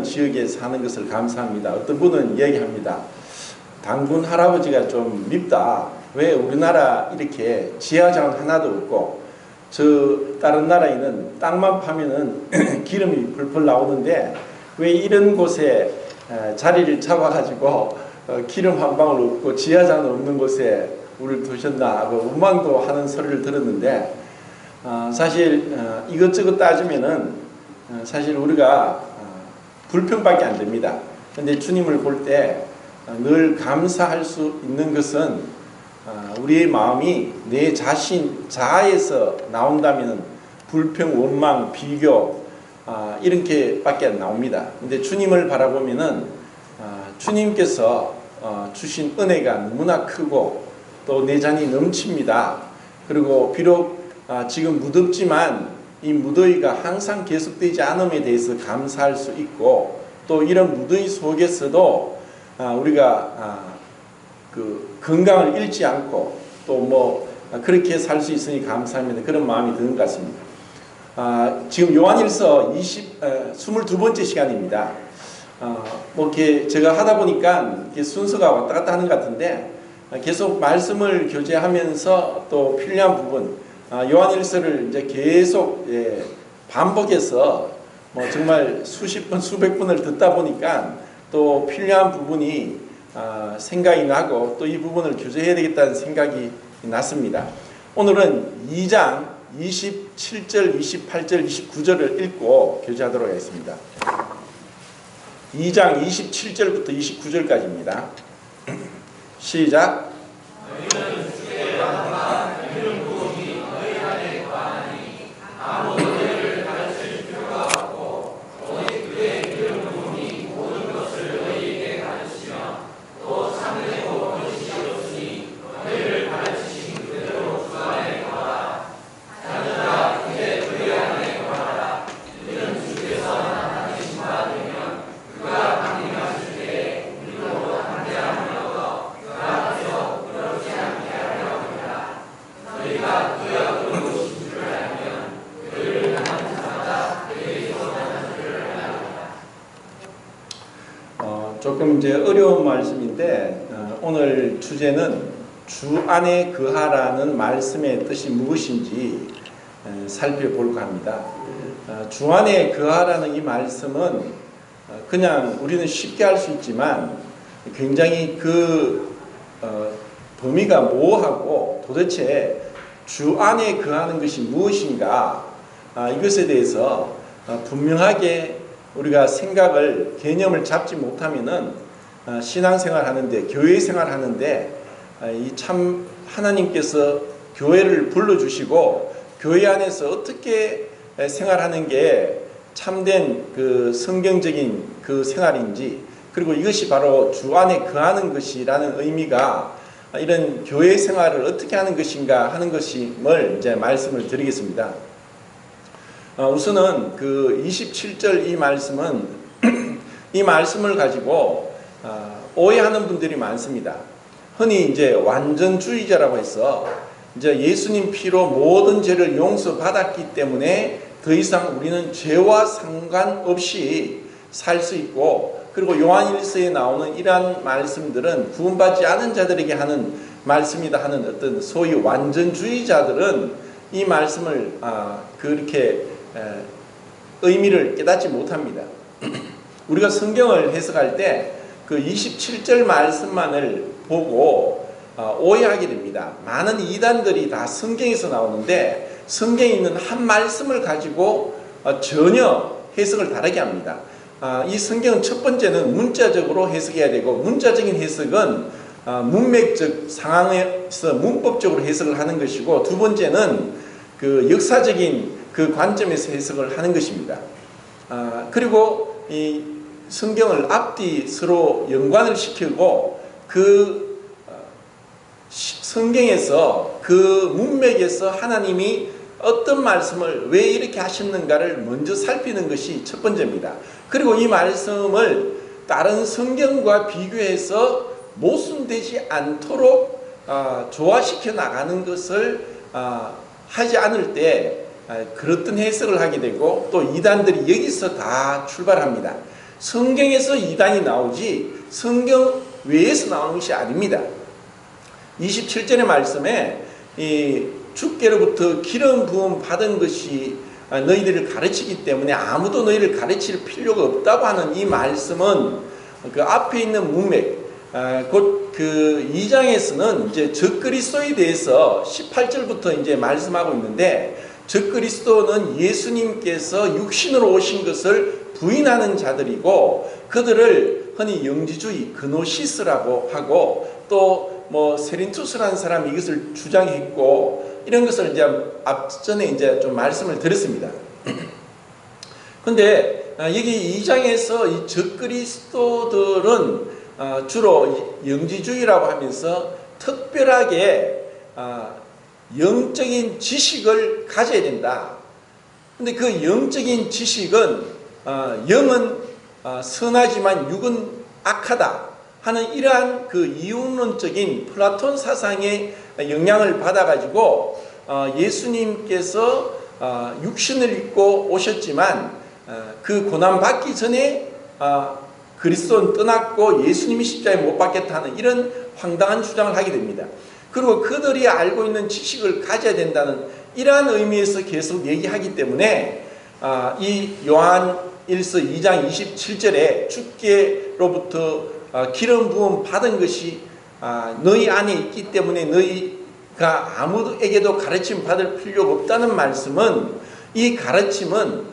지역에 사는 것을 감사합니다. 어떤 분은 얘기합니다. 당군 할아버지가 좀 밉다. 왜 우리나라 이렇게 지하자원 하나도 없고 저 다른 나라에는 땅만 파면은 기름이 풀풀 나오는데 왜 이런 곳에 자리를 잡아가지고 기름 한 방울 없고 지하자원 없는 곳에 우리를 두셨나 하고 원망도 하는 소리를 들었는데 사실 이것저것 따지면은 사실 우리가 불평밖에 안 됩니다. 근데 주님을 볼 때 늘 감사할 수 있는 것은 우리의 마음이 내 자신 자아에서 나온다면 불평, 원망, 비교 이렇게 밖에 안 나옵니다. 근데 주님을 바라보면은 주님께서 주신 은혜가 너무나 크고 또 내 잔이 넘칩니다. 그리고 비록 지금 무덥지만 이 무더위가 항상 계속되지 않음에 대해서 감사할 수 있고 또 이런 무더위 속에서도 우리가 그 건강을 잃지 않고 또 뭐 그렇게 살 수 있으니 감사합니다. 그런 마음이 드는 것 같습니다. 지금 요한일서 22번째 시간입니다. 뭐 이렇게 제가 하다 보니까 이렇게 순서가 왔다 갔다 하는 것 같은데 계속 말씀을 교제하면서 또 필요한 부분 요한일서를 이제 계속 반복해서 뭐 정말 수십 번 수백 번을 듣다 보니까 또 필요한 부분이 생각이 나고 또 이 부분을 교제해야 되겠다는 생각이 났습니다. 오늘은 2장 27절, 28절, 29절을 읽고 교제하도록 하겠습니다. 2장 27절부터 29절까지입니다. 시작. 조금 이제 어려운 말씀인데 오늘 주제는 주 안에 거하라는 말씀의 뜻이 무엇인지 살펴볼까 합니다. 주 안에 거하라는 이 말씀은 그냥 우리는 쉽게 할 수 있지만 굉장히 그 범위가 모호하고 도대체 주 안에 거하는 것이 무엇인가 이것에 대해서 분명하게 우리가 생각을 개념을 잡지 못하면은 신앙생활 하는데 교회 생활 하는데 이 참 하나님께서 교회를 불러주시고 교회 안에서 어떻게 생활하는 게 참된 그 성경적인 그 생활인지 그리고 이것이 바로 주 안에 거하는 것이라는 의미가 이런 교회 생활을 어떻게 하는 것인가 하는 것임을 이제 말씀을 드리겠습니다. 우선은 그 27절 이 말씀은 이 말씀을 가지고 오해하는 분들이 많습니다. 흔히 이제 완전주의자라고 해서 이제 예수님 피로 모든 죄를 용서받았기 때문에 더 이상 우리는 죄와 상관없이 살 수 있고 그리고 요한일서에 나오는 이러한 말씀들은 구원받지 않은 자들에게 하는 말씀이다 하는 어떤 소위 완전주의자들은 이 말씀을 그렇게 의미를 깨닫지 못합니다. 우리가 성경을 해석할 때 그 27절 말씀만을 보고 오해하게 됩니다. 많은 이단들이 다 성경에서 나오는데 성경에 있는 한 말씀을 가지고 전혀 해석을 다르게 합니다. 이 성경은 첫 번째는 문자적으로 해석해야 되고 문자적인 해석은 문맥적 상황에서 문법적으로 해석을 하는 것이고 두 번째는 그 역사적인 그 관점에서 해석을 하는 것입니다. 그리고 이 성경을 앞뒤 서로 연관을 시키고 그 성경에서 그 문맥에서 하나님이 어떤 말씀을 왜 이렇게 하셨는가를 먼저 살피는 것이 첫 번째입니다. 그리고 이 말씀을 다른 성경과 비교해서 모순되지 않도록 조화시켜 나가는 것을 하지 않을 때 그렇던 해석을 하게 되고 또 이단들이 여기서 다 출발합니다. 성경에서 이단이 나오지 성경 외에서 나오는 것이 아닙니다. 27절의 말씀에 이 주께로부터 기름 부음 받은 것이 너희들을 가르치기 때문에 아무도 너희를 가르칠 필요가 없다고 하는 이 말씀은 그 앞에 있는 문맥, 곧 그 2장에서는 이제 적그리스도에 대해서 18절부터 이제 말씀하고 있는데, 적그리스도는 예수님께서 육신으로 오신 것을 부인하는 자들이고, 그들을 흔히 영지주의, 그노시스라고 하고, 또 뭐 세린투스라는 사람이 이것을 주장했고, 이런 것을 이제 앞전에 이제 좀 말씀을 드렸습니다. 근데 여기 2장에서 이 적그리스도들은 주로 영지주의라고 하면서 특별하게 영적인 지식을 가져야 된다. 근데 그 영적인 지식은 영은 선하지만 육은 악하다 하는 이러한 그 이윤론적인 플라톤 사상의 영향을 받아가지고 예수님께서 육신을 입고 오셨지만 그 고난 받기 전에 그리스도는 떠났고 예수님이 십자가에 못 박혔다는 이런 황당한 주장을 하게 됩니다. 그리고 그들이 알고 있는 지식을 가져야 된다는 이러한 의미에서 계속 얘기하기 때문에 이 요한 1서 2장 27절에 주께로부터 기름 부음 받은 것이 너희 안에 있기 때문에 너희가 아무에게도 가르침 받을 필요가 없다는 말씀은, 이 가르침은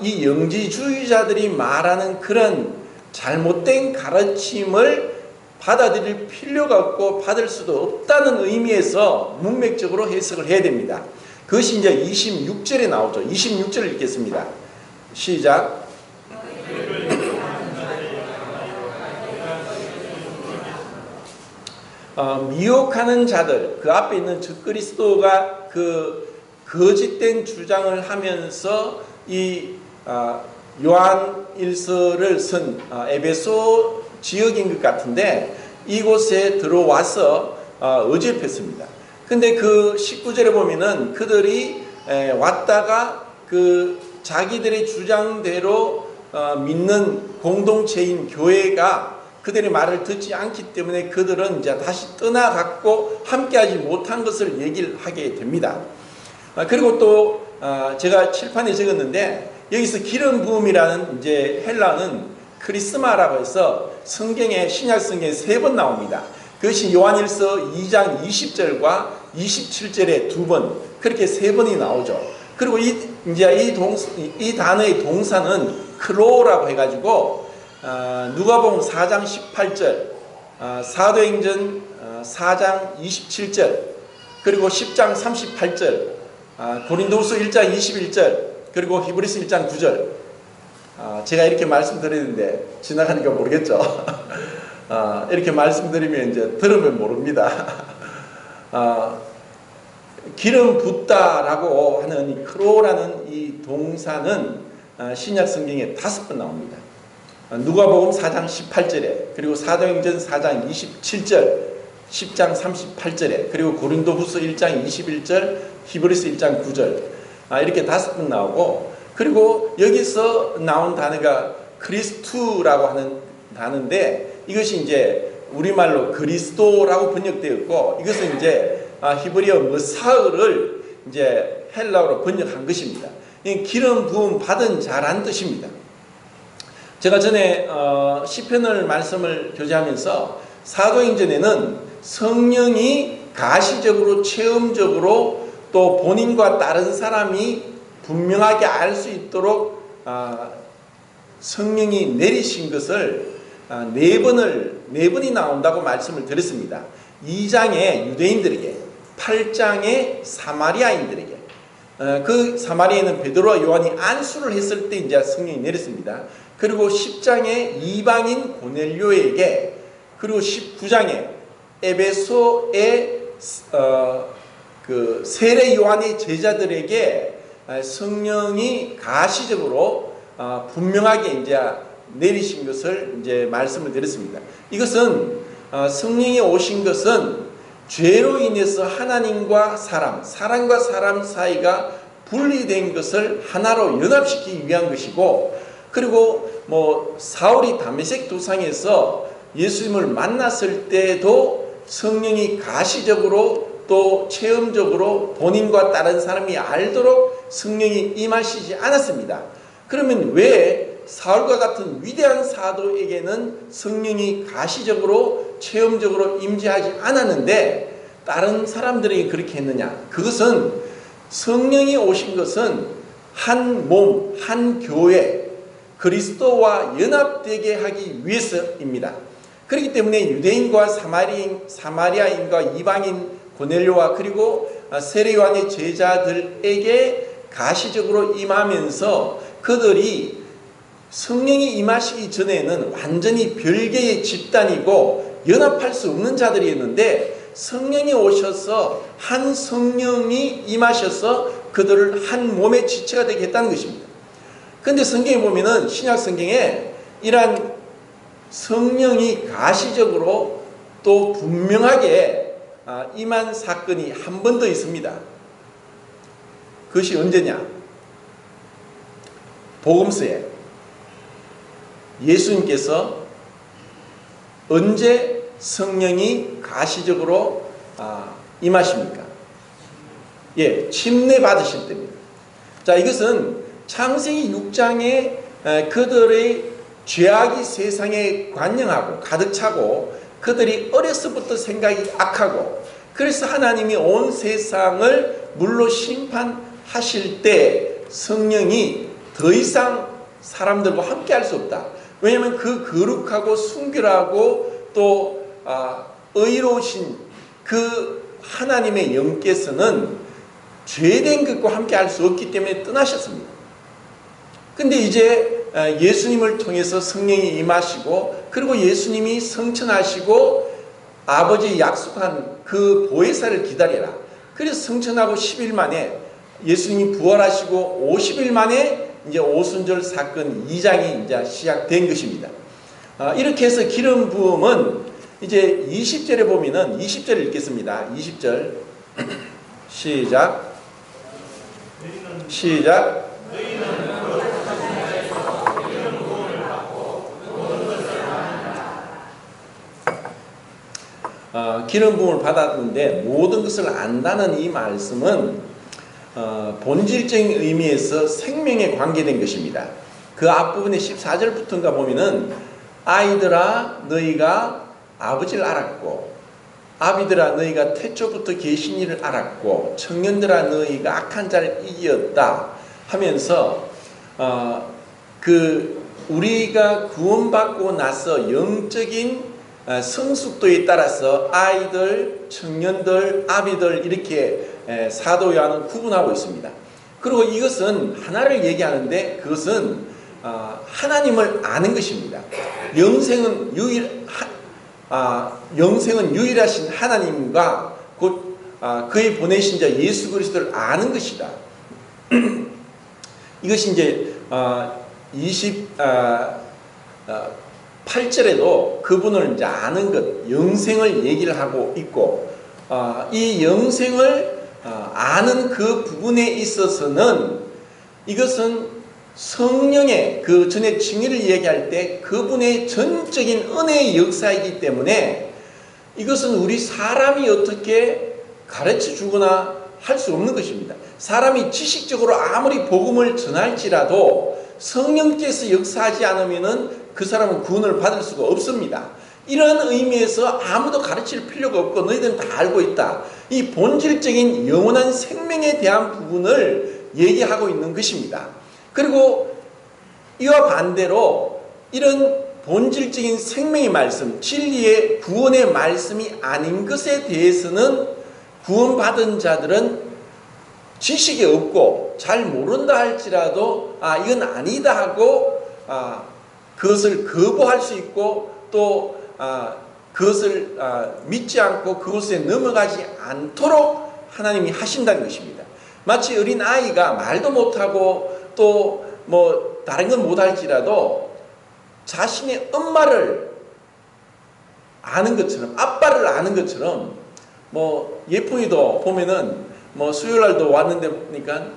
이 영지주의자들이 말하는 그런 잘못된 가르침을 받아들일 필요가 없고 받을 수도 없다는 의미에서 문맥적으로 해석을 해야 됩니다. 그것이 이제 26절에 나오죠. 26절을 읽겠습니다. 시작. 미혹하는 자들, 그 앞에 있는 적그리스도가 그 거짓된 주장을 하면서 이 요한 1서를 쓴 에베소 지역인 것 같은데, 이곳에 들어와서 어집했습니다. 근데 그 19절에 보면은 그들이 왔다가 그 자기들의 주장대로 믿는 공동체인 교회가 그들의 말을 듣지 않기 때문에 그들은 이제 다시 떠나갔고 함께하지 못한 것을 얘기를 하게 됩니다. 그리고 또 제가 칠판에 적었는데, 여기서 기름 부음이라는 이제 헬라는 크리스마라고 해서 성경에, 신약 성경에 3번 나옵니다. 그것이 요한일서 2장 20절과 27절에 2번, 그렇게 3번이 나오죠. 그리고 이 단어의 동사는 크로라고 해가지고 누가복음 4장 18절, 사도행전 4장 27절, 그리고 10장 38절, 고린도후서 1장 21절, 그리고 히브리서 1장 9절. 제가 이렇게 말씀드리는데 지나가니까 모르겠죠. 이렇게 말씀드리면 이제 들으면 모릅니다. 기름 붓다라고 하는 이 크로라는 이 동사는 신약 성경에 5번 나옵니다. 누가복음 4장 18절에, 그리고 사도행전 4장 27절, 10장 38절에, 그리고 고린도후서 1장 21절, 히브리서 1장 9절, 이렇게 5번 나오고, 그리고 여기서 나온 단어가 크리스투라고 하는 단어인데, 이것이 이제 우리말로 그리스도라고 번역되었고, 이것은 이제 히브리어 머사흐를 이제 헬라어로 번역한 것입니다. 기름 부음 받은 자란 뜻입니다. 제가 전에 시편을 말씀을 교제하면서 사도행전에는 성령이 가시적으로, 체험적으로, 또 본인과 다른 사람이 분명하게 알 수 있도록 성령이 내리신 것을 4번이 나온다고 말씀을 드렸습니다. 2장에 유대인들에게, 8장에 사마리아인들에게, 그 사마리아에는 베드로와 요한이 안수를 했을 때 이제 성령이 내렸습니다. 그리고 10장에 이방인 고넬료에게, 그리고 19장에 에베소의 그 세례 요한의 제자들에게 성령이 가시적으로 분명하게 이제 내리신 것을 이제 말씀을 드렸습니다. 이것은 성령이 오신 것은 죄로 인해서 하나님과 사람과 사람 사이가 분리된 것을 하나로 연합시키기 위한 것이고, 그리고 뭐 사울이 다메섹 도상에서 예수님을 만났을 때도 성령이 가시적으로 또 체험적으로 본인과 다른 사람이 알도록 성령이 임하시지 않았습니다. 그러면 왜 사울과 같은 위대한 사도에게는 성령이 가시적으로 체험적으로 임재하지 않았는데 다른 사람들에게 그렇게 했느냐? 그것은 성령이 오신 것은 한 몸, 한 교회, 그리스도와 연합되게 하기 위해서입니다. 그렇기 때문에 유대인과 사마리아인과 이방인 고넬료와 그리고 세례요한의 제자들에게 가시적으로 임하면서 그들이 성령이 임하시기 전에는 완전히 별개의 집단이고 연합할 수 없는 자들이었는데 성령이 오셔서 한 성령이 임하셔서 그들을 한 몸의 지체가 되게 했다는 것입니다. 그런데 성경에 보면은 신약 성경에 이러한 성령이 가시적으로 또 분명하게 임한 사건이 한 번 더 있습니다. 그것이 언제냐? 복음서에 예수님께서 언제 성령이 가시적으로 임하십니까? 예, 침례 받으실 때입니다. 자, 이것은 창세기 6장에 그들의 죄악이 세상에 관영하고 가득 차고 그들이 어려서부터 생각이 악하고 그래서 하나님이 온 세상을 물로 심판하실 때 성령이 더 이상 사람들과 함께 할 수 없다. 왜냐하면 그 거룩하고 순결하고 또 의로우신 그 하나님의 영께서는 죄된 것과 함께 할 수 없기 때문에 떠나셨습니다. 근데 이제 예수님을 통해서 성령이 임하시고 그리고 예수님이 성천하시고 아버지 약속한 그 보혜사를 기다려라. 그래서 성천하고 10일 만에 예수님이 부활하시고 50일 만에 이제 오순절 사건 2장이 이제 시작된 것입니다. 이렇게 해서 기름 부음은 이제 20절에 보면은 20절을 읽겠습니다. 20절 시작. 기름 부음을 받았는데 모든 것을 안다는 이 말씀은 본질적인 의미에서 생명에 관계된 것입니다. 그 앞부분에 14절부터인가 보면은 아이들아 너희가 아버지를 알았고 아비들아 너희가 태초부터 계신 이를 알았고 청년들아 너희가 악한 자를 이기었다 하면서 우리가 구원받고 나서 영적인 성숙도에 따라서 아이들, 청년들, 아비들 이렇게 사도 요한은 구분하고 있습니다. 그리고 이것은 하나를 얘기하는데 그것은 하나님을 아는 것입니다. 영생은 유일하신 하나님과 곧 그의 보내신 자 예수 그리스도를 아는 것이다. 이것이 이제 28절에도 그분을 이제 아는 것, 영생을 얘기를 하고 있고 이 영생을 아는 그 부분에 있어서는 이것은 성령의 그 전에 칭의를 얘기할 때 그분의 전적인 은혜의 역사이기 때문에 이것은 우리 사람이 어떻게 가르쳐 주거나 할 수 없는 것입니다. 사람이 지식적으로 아무리 복음을 전할지라도 성령께서 역사하지 않으면은 그 사람은 구원을 받을 수가 없습니다. 이런 의미에서 아무도 가르칠 필요가 없고 너희들은 다 알고 있다. 이 본질적인 영원한 생명에 대한 부분을 얘기하고 있는 것입니다. 그리고 이와 반대로 이런 본질적인 생명의 말씀, 진리의 구원의 말씀이 아닌 것에 대해서는 구원받은 자들은 지식이 없고 잘 모른다 할지라도 이건 아니다 하고 그것을 거부할 수 있고 또 그것을 믿지 않고 그것에 넘어가지 않도록 하나님이 하신다는 것입니다. 마치 어린 아이가 말도 못하고 또 뭐 다른 건 못할지라도 자신의 엄마를 아는 것처럼 아빠를 아는 것처럼 뭐 예쁜이도 보면은 뭐 수요일날도 왔는데 보니까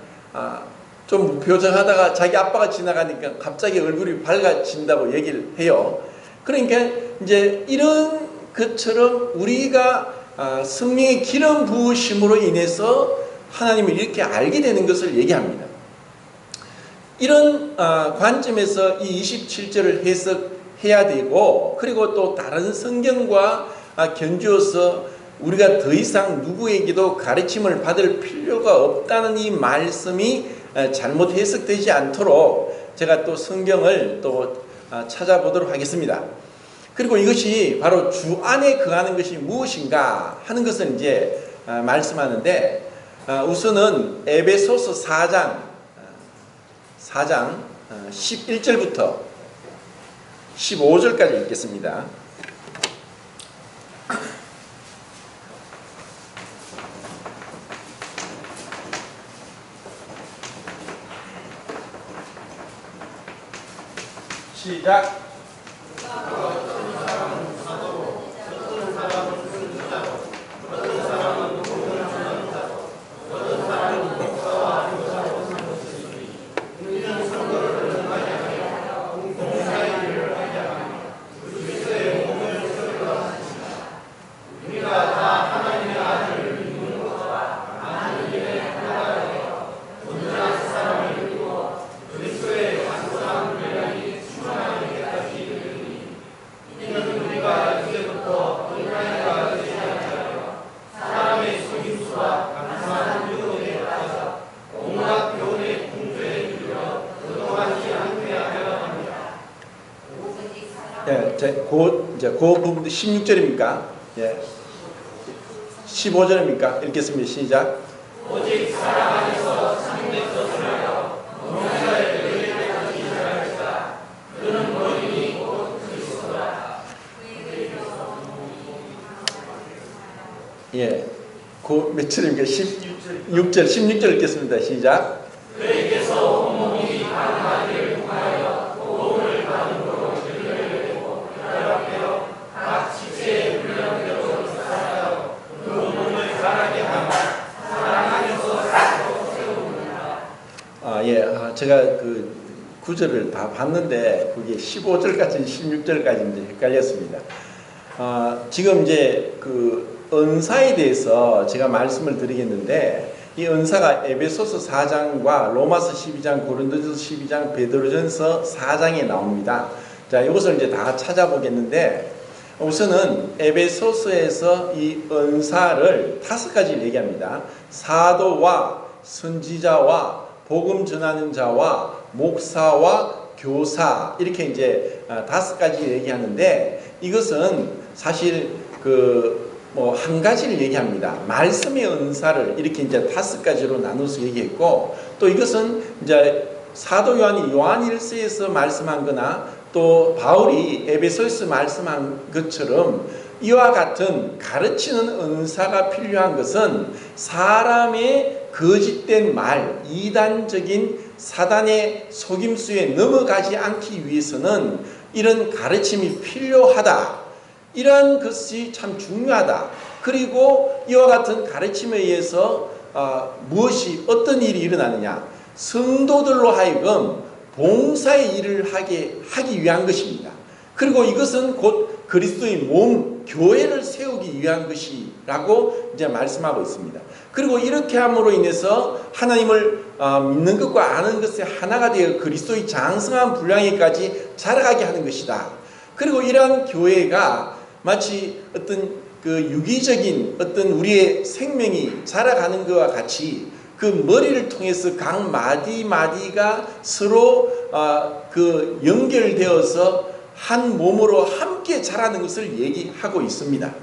좀 무표정하다가 자기 아빠가 지나가니까 갑자기 얼굴이 밝아진다고 얘기를 해요. 그러니까 이제 이런 것처럼 우리가 성령의 기름 부으심으로 인해서 하나님을 이렇게 알게 되는 것을 얘기합니다. 이런 관점에서 이 27절을 해석해야 되고, 그리고 또 다른 성경과 견주어서 우리가 더 이상 누구에게도 가르침을 받을 필요가 없다는 이 말씀이 잘못 해석되지 않도록 제가 또 성경을 또 찾아보도록 하겠습니다. 그리고 이것이 바로 주 안에 거하는 것이 무엇인가 하는 것을 이제 말씀하는데, 우선은 에베소서 4장 11절부터 15절까지 읽겠습니다. 시작. 그 부분도 16절입니까? 예. 15절입니까? 읽겠습니다. 시작. 오직 사랑 안에서 참된 것을 하여 몸사에 의뢰하는 일을 하였다. 그는 본인이 곧 그리스도라. 예. 그 몇 절입니까? 16절 읽겠습니다. 시작. 그에게서 온몸이 한마디를 통하여 도움을 받은 거로 연결되고 결합되어 각 지체의 훈련대로 살아가고 그 몸을 살아게 하며 사랑 안에서 세웁니다. 예. 제가 그 구절을 다 봤는데 그게 15절까지 16절까지 이제 헷갈렸습니다. 지금 이제 그 은사에 대해서 제가 말씀을 드리겠는데, 이 은사가 에베소서 4장과 로마서 12장, 고린도전서 12장, 베드로전서 4장에 나옵니다. 자, 이것을 이제 다 찾아보겠는데, 우선은 에베소서에서 이 은사를 5가지를 얘기합니다. 사도와 선지자와 복음 전하는 자와 목사와 교사, 이렇게 이제 5가지 얘기하는데, 이것은 사실 한 가지를 얘기합니다. 말씀의 은사를 이렇게 이제 5가지로 나눠서 얘기했고, 또 이것은 이제 사도 요한이 요한일서에서 말씀한 거나 또 바울이 에베소에서 말씀한 것처럼 이와 같은 가르치는 은사가 필요한 것은 사람의 거짓된 말, 이단적인 사단의 속임수에 넘어가지 않기 위해서는 이런 가르침이 필요하다. 이러한 것이 참 중요하다. 그리고 이와 같은 가르침에 의해서 어떤 일이 일어나느냐? 성도들로 하여금 봉사의 일을 하기 위한 것입니다. 그리고 이것은 곧 그리스도의 몸, 교회를 세우기 위한 것이라고 이제 말씀하고 있습니다. 그리고 이렇게 함으로 인해서 하나님을 믿는 것과 아는 것에 하나가 되어 그리스도의 장성한 분량에까지 자라가게 하는 것이다. 그리고 이러한 교회가 마치 어떤 그 유기적인 어떤 우리의 생명이 자라가는 것과 같이 그 머리를 통해서 각 마디마디가 서로 그 연결되어서 한 몸으로 함께 자라는 것을 얘기하고 있습니다.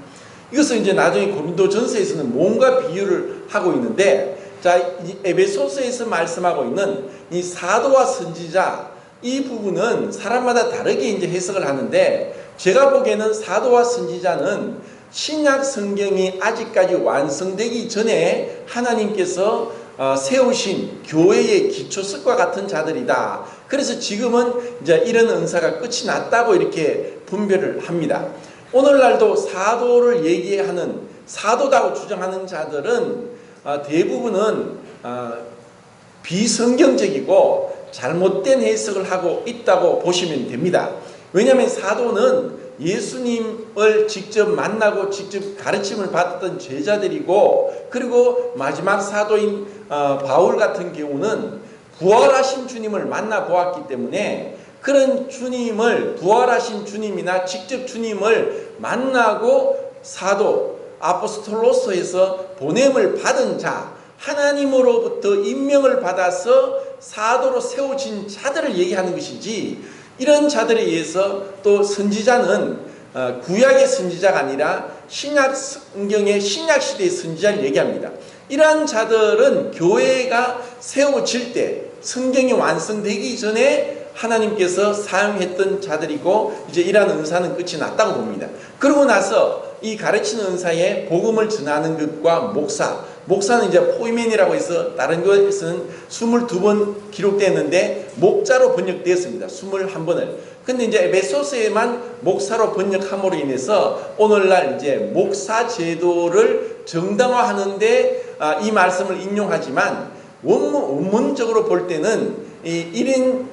이것은 이제 나중에 고린도전서에서는 몸과 비유를 하고 있는데, 자, 이 에베소서에서 말씀하고 있는 이 사도와 선지자, 이 부분은 사람마다 다르게 이제 해석을 하는데, 제가 보기에는 사도와 선지자는 신약 성경이 아직까지 완성되기 전에 하나님께서 세우신 교회의 기초석과 같은 자들이다. 그래서 지금은 이제 이런 은사가 끝이 났다고 이렇게 분별을 합니다. 오늘날도 사도를 얘기하는, 사도다고 주장하는 자들은 대부분은 비성경적이고 잘못된 해석을 하고 있다고 보시면 됩니다. 왜냐하면 사도는 예수님을 직접 만나고 직접 가르침을 받았던 제자들이고, 그리고 마지막 사도인 바울 같은 경우는 부활하신 주님을 만나보았기 때문에 그런 주님을, 부활하신 주님이나 직접 주님을 만나고 사도 아포스톨로서에서 보냄을 받은 자, 하나님으로부터 임명을 받아서 사도로 세워진 자들을 얘기하는 것이지, 이런 자들에 의해서 또 선지자는 구약의 선지자가 아니라 신약 성경의 신약 시대의 선지자를 얘기합니다. 이러한 자들은 교회가 세워질 때, 성경이 완성되기 전에 하나님께서 사용했던 자들이고, 이제 이러한 은사는 끝이 났다고 봅니다. 그러고 나서 이 가르치는 은사에 복음을 전하는 것과 목사는 이제 포이맨이라고 해서 다른 것에서는 22번 기록되었는데 목자로 번역되었습니다. 21번을. 근데 이제 에베소서에만 목사로 번역함으로 인해서 오늘날 이제 목사 제도를 정당화하는데 이 말씀을 인용하지만, 원문적으로 볼 때는 이 1인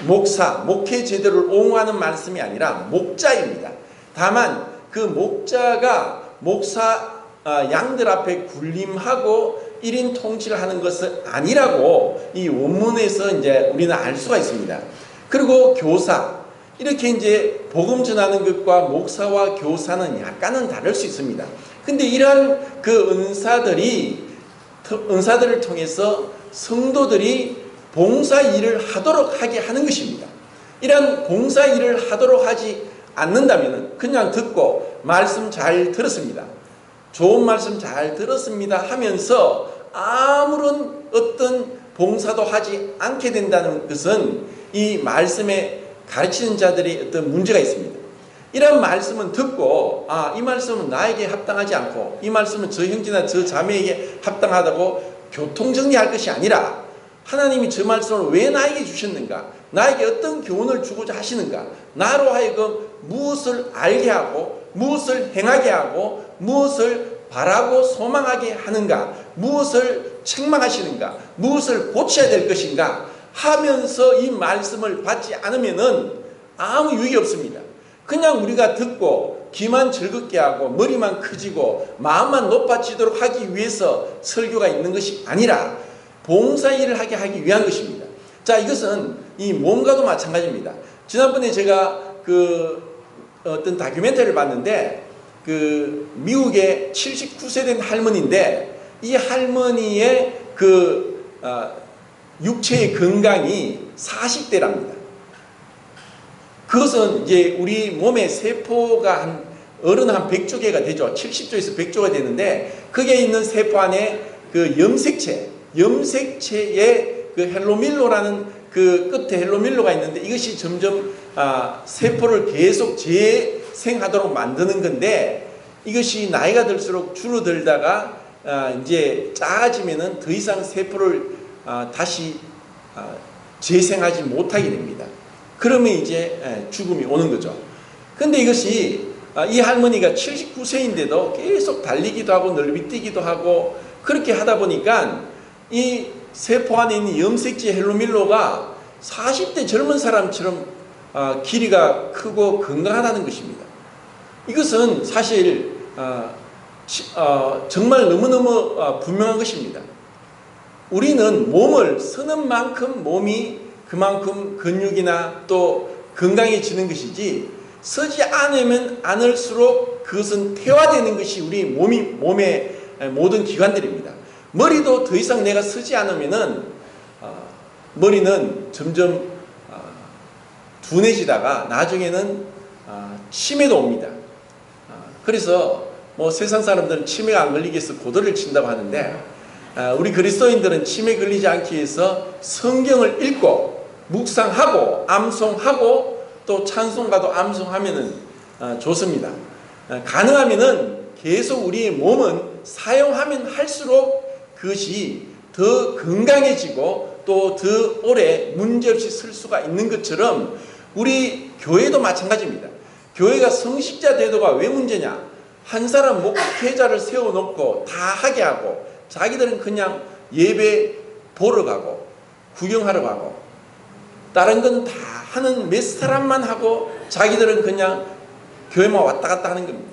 목사, 목회 제도를 옹호하는 말씀이 아니라 목자입니다. 다만 그 목자가 목사 양들 앞에 군림하고 1인 통치를 하는 것은 아니라고 이 원문에서 이제 우리는 알 수가 있습니다. 그리고 교사, 이렇게 이제 복음 전하는 것과 목사와 교사는 약간은 다를 수 있습니다. 근데 이러한 그 은사들을 통해서 성도들이 봉사 일을 하게 하는 것입니다. 이러한 봉사 일을 하도록 하지 않는다면 그냥 듣고 말씀 잘 들었습니다, 좋은 말씀 잘 들었습니다 하면서 아무런 어떤 봉사도 하지 않게 된다는 것은 이 말씀에 가르치는 자들이 어떤 문제가 있습니다. 이런 말씀은 듣고 이 말씀은 나에게 합당하지 않고 이 말씀은 저 형제나 저 자매에게 합당하다고 교통정리할 것이 아니라, 하나님이 저 말씀을 왜 나에게 주셨는가, 나에게 어떤 교훈을 주고자 하시는가, 나로 하여금 무엇을 알게 하고 무엇을 행하게 하고 무엇을 바라고 소망하게 하는가, 무엇을 책망하시는가, 무엇을 고쳐야 될 것인가 하면서 이 말씀을 받지 않으면은 아무 유익이 없습니다. 그냥 우리가 듣고 귀만 즐겁게 하고 머리만 커지고 마음만 높아지도록 하기 위해서 설교가 있는 것이 아니라 봉사일을 하기 위한 것입니다. 자, 이것은 이 몸과도 마찬가지입니다. 지난번에 제가 어떤 다큐멘터리를 봤는데, 미국의 79세 된 할머니인데, 이 할머니의 육체의 건강이 40대랍니다. 그것은 이제 우리 몸의 세포가 어른 한 100조 개가 되죠. 70조에서 100조가 되는데, 거기에 있는 세포 안에 염색체에 헬로밀로라는 끝에 헬로밀로가 있는데, 이것이 점점 세포를 계속 재생하도록 만드는 건데, 이것이 나이가 들수록 줄어들다가 이제 작아지면은 더 이상 세포를 다시 재생하지 못하게 됩니다. 그러면 이제 죽음이 오는 거죠. 근데 이것이 이 할머니가 79세인데도 계속 달리기도 하고 넓이뛰기도 하고 그렇게 하다 보니까 이 세포 안에 있는 염색체 헬로밀로가 40대 젊은 사람처럼 길이가 크고 건강하다는 것입니다. 이것은 사실 정말 너무너무 분명한 것입니다. 우리는 몸을 쓰는 만큼 몸이 그만큼 근육이나 또 건강해지는 것이지, 쓰지 않으면 않을수록 그것은 퇴화되는 것이 우리 몸의 모든 기관들입니다. 머리도 더 이상 내가 쓰지 않으면은 머리는 점점 둔해지다가 나중에는 치매도 옵니다. 그래서 세상 사람들은 치매가 안 걸리기 위해서 고도를 친다고 하는데, 우리 그리스도인들은 치매 걸리지 않기 위해서 성경을 읽고 묵상하고 암송하고 또 찬송가도 암송하면은 좋습니다. 가능하면은 계속 우리의 몸은 사용하면 할수록 그것이 더 건강해지고 또 더 오래 문제없이 쓸 수가 있는 것처럼 우리 교회도 마찬가지입니다. 교회가 성직자 제도가 왜 문제냐? 한 사람 목회자를 세워놓고 다 하게 하고 자기들은 그냥 예배 보러 가고 구경하러 가고 다른 건 다 하는 몇 사람만 하고 자기들은 그냥 교회만 왔다 갔다 하는 겁니다.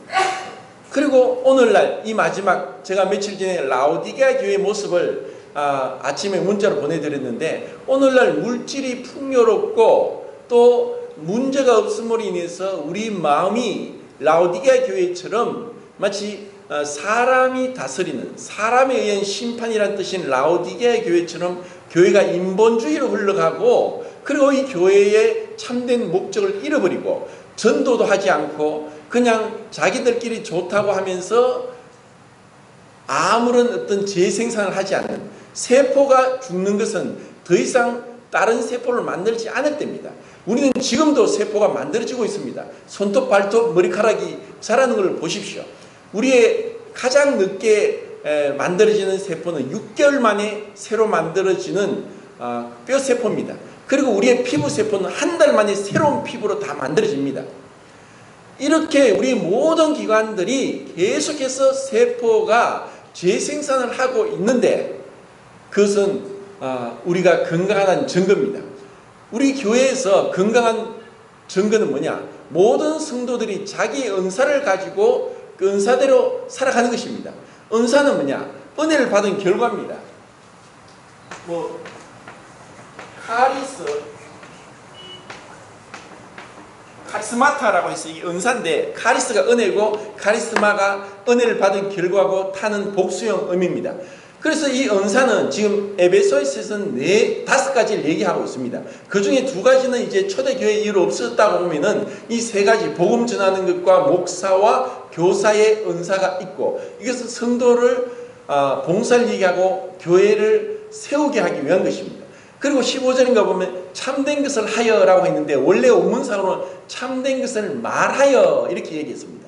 그리고 오늘날 이 마지막 제가 며칠 전에 라오디게아 교회의 모습을 아침에 문자로 보내드렸는데 오늘날 물질이 풍요롭고 또 문제가 없음으로 인해서 우리 마음이 라오디게아 교회처럼 마치 사람이 다스리는 사람에 의한 심판이란 뜻인 라오디게아 교회처럼 교회가 인본주의로 흘러가고 그리고 이 교회의 참된 목적을 잃어버리고 전도도 하지 않고 그냥 자기들끼리 좋다고 하면서 아무런 어떤 재생산을 하지 않는 세포가 죽는 것은 더 이상 다른 세포를 만들지 않을 때입니다. 우리는 지금도 세포가 만들어지고 있습니다. 손톱, 발톱, 머리카락이 자라는 걸 보십시오. 우리의 가장 늦게 만들어지는 세포는 6개월 만에 새로 만들어지는 뼈 세포입니다. 그리고 우리의 피부 세포는 한 달 만에 새로운 피부로 다 만들어집니다. 이렇게 우리 모든 기관들이 계속해서 세포가 재생산을 하고 있는데 그것은 우리가 건강하다는 증거입니다. 우리 교회에서 건강한 증거는 뭐냐? 모든 성도들이 자기의 은사를 가지고 그 은사대로 살아가는 것입니다. 은사는 뭐냐? 은혜를 받은 결과입니다. 카리스마타라고 해서 이 은사인데 카리스가 은혜고 카리스마가 은혜를 받은 결과고 타는 복수형 의미입니다. 그래서 이 은사는 지금 에베소서에서는 5가지를 얘기하고 있습니다. 그 중에 2가지는 이제 초대교회 이후로 없었다고 보면은 이 3가지 복음 전하는 것과 목사와 교사의 은사가 있고 이것은 성도를 봉사를 얘기하고 교회를 세우게 하기 위한 것입니다. 그리고 15절인가 보면 참된 것을 하여라고 했는데 원래 원문상으로는 참된 것을 말하여 이렇게 얘기했습니다.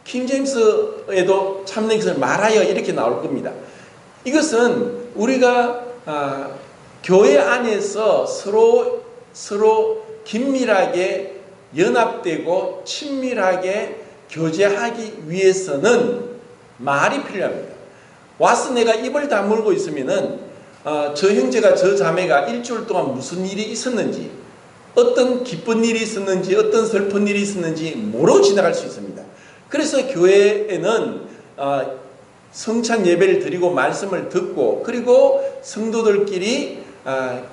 킹제임스에도 참된 것을 말하여 이렇게 나올 겁니다. 이것은 우리가 교회 안에서 서로 긴밀하게 연합되고 친밀하게 교제하기 위해서는 말이 필요합니다. 와서 내가 입을 다물고 있으면은 저 형제가 저 자매가 일주일 동안 무슨 일이 있었는지 어떤 기쁜 일이 있었는지 어떤 슬픈 일이 있었는지 모르고 지나갈 수 있습니다. 그래서 교회에는 성찬 예배를 드리고 말씀을 듣고 그리고 성도들끼리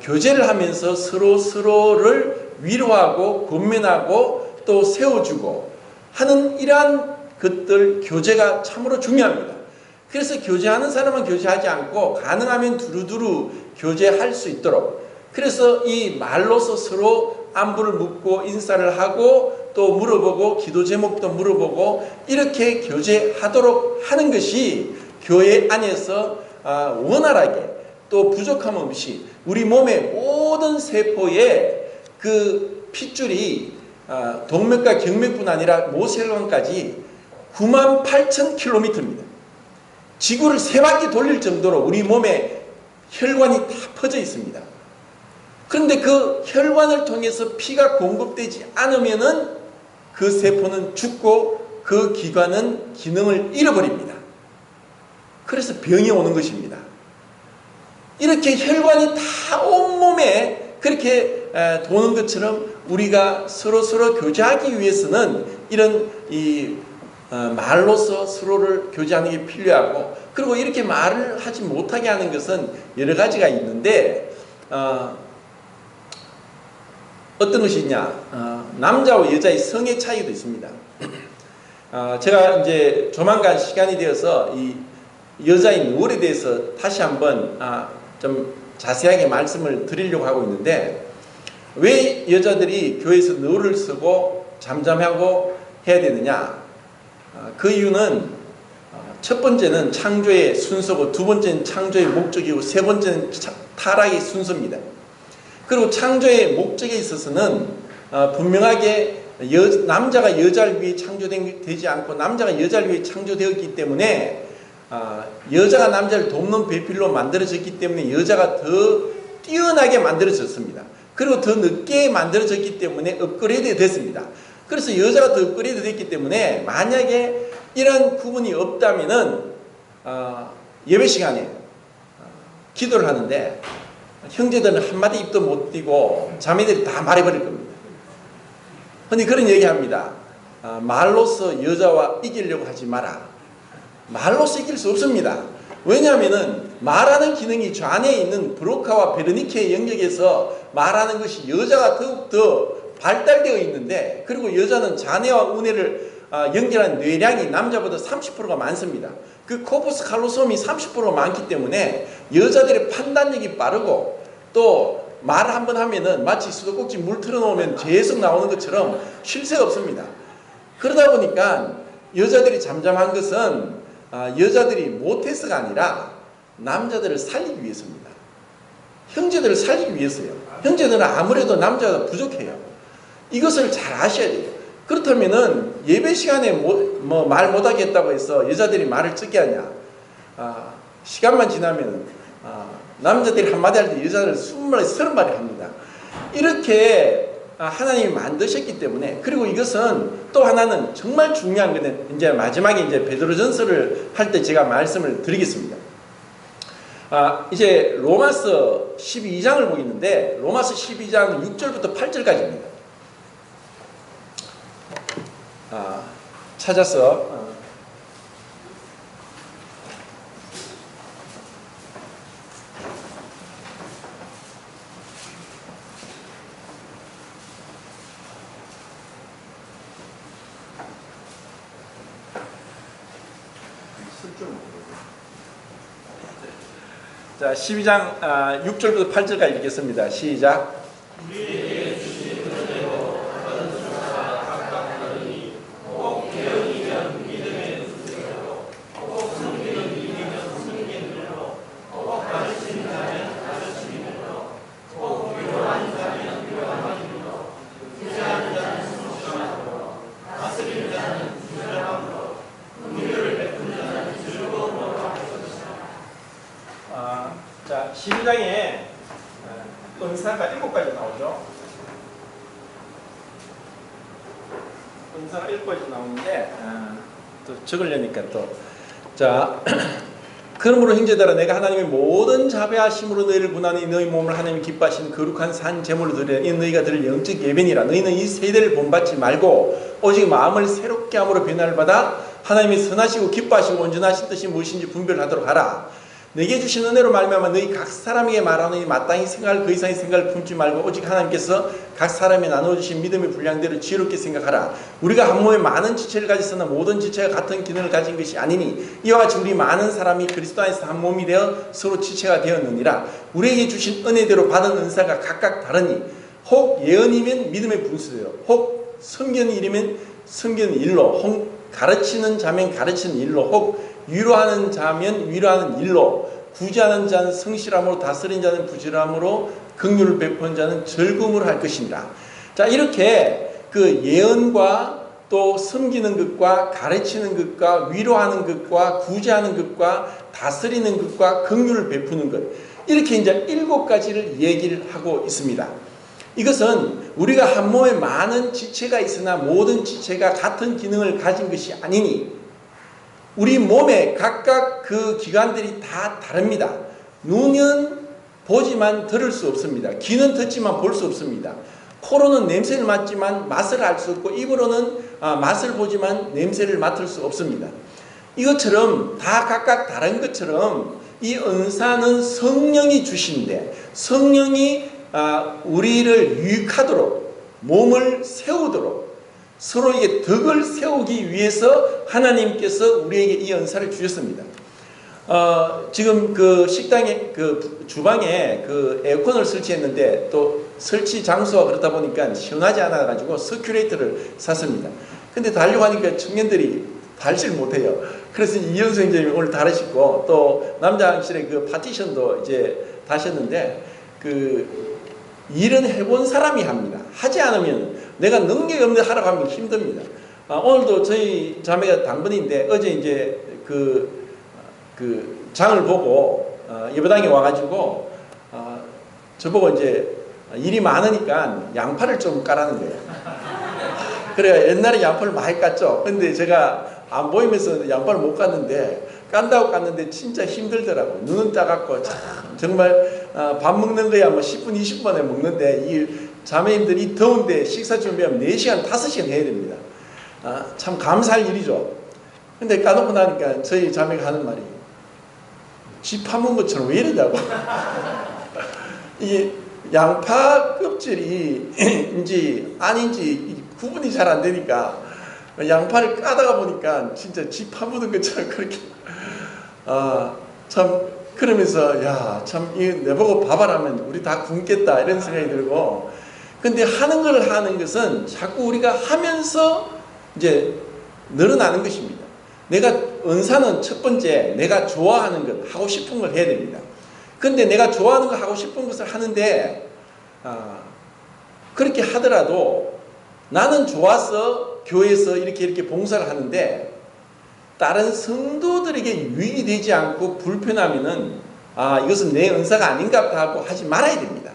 교제를 하면서 서로를 위로하고 권면하고 또 세워주고 하는 이러한 것들 교제가 참으로 중요합니다. 그래서 교제하는 사람은 교제하지 않고 가능하면 두루두루 교제할 수 있도록 그래서 이 말로서 서로 안부를 묻고 인사를 하고 또 물어보고 기도 제목도 물어보고 이렇게 교제하도록 하는 것이 교회 안에서 원활하게 또 부족함 없이 우리 몸의 모든 세포에 그 핏줄이 동맥과 경맥뿐 아니라 모세혈관까지 98,000km입니다. 지구를 3바퀴 돌릴 정도로 우리 몸에 혈관이 다 퍼져 있습니다. 그런데 그 혈관을 통해서 피가 공급되지 않으면은 그 세포는 죽고 그 기관은 기능을 잃어버립니다. 그래서 병이 오는 것입니다. 이렇게 혈관이 다 온몸에 그렇게 도는 것처럼 우리가 서로 교제하기 위해서는 이런 말로서 서로를 교제하는 게 필요하고 그리고 이렇게 말을 하지 못하게 하는 것은 여러 가지가 있는데 어떤 것이 있냐 남자와 여자의 성의 차이도 있습니다. 제가 이제 조만간 시간이 되어서 이 여자의 누월에 대해서 다시 한번 좀 자세하게 말씀을 드리려고 하고 있는데 왜 여자들이 교회에서 누월을 쓰고 잠잠하고 해야 되느냐 그 이유는 첫 번째는 창조의 순서고 두 번째는 창조의 목적이고 세 번째는 타락의 순서입니다. 그리고 창조의 목적에 있어서는 분명하게 남자가 여자를 위해 창조되지 않고 남자가 여자를 위해 창조되었기 때문에 여자가 남자를 돕는 배필로 만들어졌기 때문에 여자가 더 뛰어나게 만들어졌습니다. 그리고 더 늦게 만들어졌기 때문에 업그레이드 됐습니다. 그래서 여자가 더 업그레이드 됐기 때문에 만약에 이런 구분이 없다면은 예배 시간에 기도를 하는데 형제들은 한마디 입도 못 띄고 자매들이 다 말해버릴 겁니다. 근데 그런 얘기합니다. 말로서 여자와 이기려고 하지 마라. 말로서 이길 수 없습니다. 왜냐하면 말하는 기능이 저 안에 있는 브로카와 베르니케의 영역에서 말하는 것이 여자가 더욱더 발달되어 있는데, 그리고 여자는 자네와 우뇌를 연결한 뇌량이 남자보다 30%가 많습니다. 그 코푸스 칼로솜이 30%가 많기 때문에 여자들의 판단력이 빠르고, 또 말 한번 하면은 마치 수도꼭지 물 틀어놓으면 계속 나오는 것처럼 쉴 새가 없습니다. 그러다 보니까 여자들이 잠잠한 것은 여자들이 못해서가 아니라 남자들을 살리기 위해서입니다. 형제들을 살리기 위해서요. 형제들은 아무래도 남자가 부족해요. 이것을 잘 아셔야 돼요. 그렇다면은 예배 시간에 말 못하겠다고 해서 여자들이 말을 적게 하냐? 시간만 지나면 남자들이 한마디 할 때 여자를 20마리, 30마리 합니다. 이렇게 하나님이 만드셨기 때문에. 그리고 이것은 또 하나는 정말 중요한 건데, 이제 마지막에 이제 베드로전서를 할 때 제가 말씀을 드리겠습니다. 이제 로마서 12장을 보겠는데, 로마서 12장 6절부터 8절까지입니다. 찾아서 자, 12장 6절부터 8절까지 읽겠습니다. 시작. 자, 12장에 은사가 7가지 나오죠. 은사가 7가지 나오는데 또 적으려니까 또. 자, 그러므로 형제들아, 내가 하나님의 모든 자비하심으로 너희를 구하니 너희 몸을 하나님이 기뻐하시는 거룩한 산 제물로 드리라. 이 너희가 드릴 영적 예배니라. 너희는 이 세대를 본받지 말고 오직 마음을 새롭게 함으로 변화를 받아 하나님이 선하시고 기뻐하시고 온전하신 뜻이 무엇인지 분별하도록 하라. 내게 주신 은혜로 말미암아 너희 각 사람에게 말하노니 마땅히 생각할 그 이상의 생각을 품지 말고 오직 하나님께서 각 사람에 나누어 주신 믿음의 분량대로 지혜롭게 생각하라. 우리가 한 몸에 많은 지체를 가졌으나 모든 지체가 같은 기능을 가진 것이 아니니 이와 같이 우리 많은 사람이 그리스도 안에서 한 몸이 되어 서로 지체가 되었느니라. 우리에게 주신 은혜대로 받은 은사가 각각 다르니 혹 예언이면 믿음의 분수대로, 혹 선견 일이면 선견 일로, 혹 가르치는 자면 가르치는 일로, 혹 위로하는 자면 위로하는 일로, 구제하는 자는 성실함으로, 다스린 자는 부지런함으로, 긍휼을 베푸는 자는 즐거움으로 할 것이니라. 자, 이렇게 그 예언과 또 섬기는 것과 가르치는 것과 위로하는 것과 구제하는 것과 다스리는 것과 긍휼을 베푸는 것, 이렇게 이제 7가지를 얘기를 하고 있습니다. 이것은 우리가 한 몸에 많은 지체가 있으나 모든 지체가 같은 기능을 가진 것이 아니니 우리 몸에 각각 그 기관들이 다 다릅니다. 눈은 보지만 들을 수 없습니다. 귀는 듣지만 볼 수 없습니다. 코로는 냄새를 맡지만 맛을 알 수 없고, 입으로는 맛을 보지만 냄새를 맡을 수 없습니다. 이것처럼 다 각각 다른 것처럼 이 은사는 성령이 주신데, 성령이 우리를 유익하도록, 몸을 세우도록, 서로에게 덕을 세우기 위해서 하나님께서 우리에게 이 은사를 주셨습니다. 지금 그 식당에, 그 주방에 그 에어컨을 설치했는데 또 설치 장소가 그렇다 보니까 시원하지 않아가지고 서큘레이터를 샀습니다. 근데 달려고 하니까 청년들이 달질 못해요. 그래서 이현수 선생님이 오늘 다루시고, 또 남자 항실에 그 파티션도 이제 다셨는데, 그 일은 해본 사람이 합니다. 하지 않으면, 내가 능력이 없는데 하라고 하면 힘듭니다. 오늘도 저희 자매가 당번인데 어제 이제 그 장을 보고 예배당에 와가지고 저보고 이제 일이 많으니까 양파를 좀 까라는 거예요. 그래가 옛날에 양파를 많이 깠죠. 근데 제가 안 보이면서 양파를 못 깠는데 깐다고 깠는데 진짜 힘들더라고. 눈은 따갑고 참 정말 밥 먹는 거야 뭐 10분 20분 만에 먹는데 이 자매님들이 더운데 식사 준비하면 4시간 5시간 해야 됩니다. 참 감사할 일이죠. 근데 까놓고 나니까 저희 자매가 하는 말이 쥐 파문 것처럼 왜 이러냐고. 이게 양파 껍질이 인지 아닌지 구분이 잘 안 되니까 양파를 까다가 보니까 진짜 쥐 파묻은 것처럼 그렇게 참 그러면서 야 참 이 내보고 밥하라면 우리 다 굶겠다 이런 생각이 들고, 근데 하는 걸 하는 것은 자꾸 우리가 하면서 이제 늘어나는 것입니다. 내가 은사는 첫 번째 내가 좋아하는 것 하고 싶은 걸 해야 됩니다. 근데 내가 좋아하는 거 하고 싶은 것을 하는데 그렇게 하더라도 나는 좋아서 교회에서 이렇게 봉사를 하는데 다른 성도들에게 유익이 되지 않고 불편하면은 이것은 내 은사가 아닌가 하고 하지 말아야 됩니다.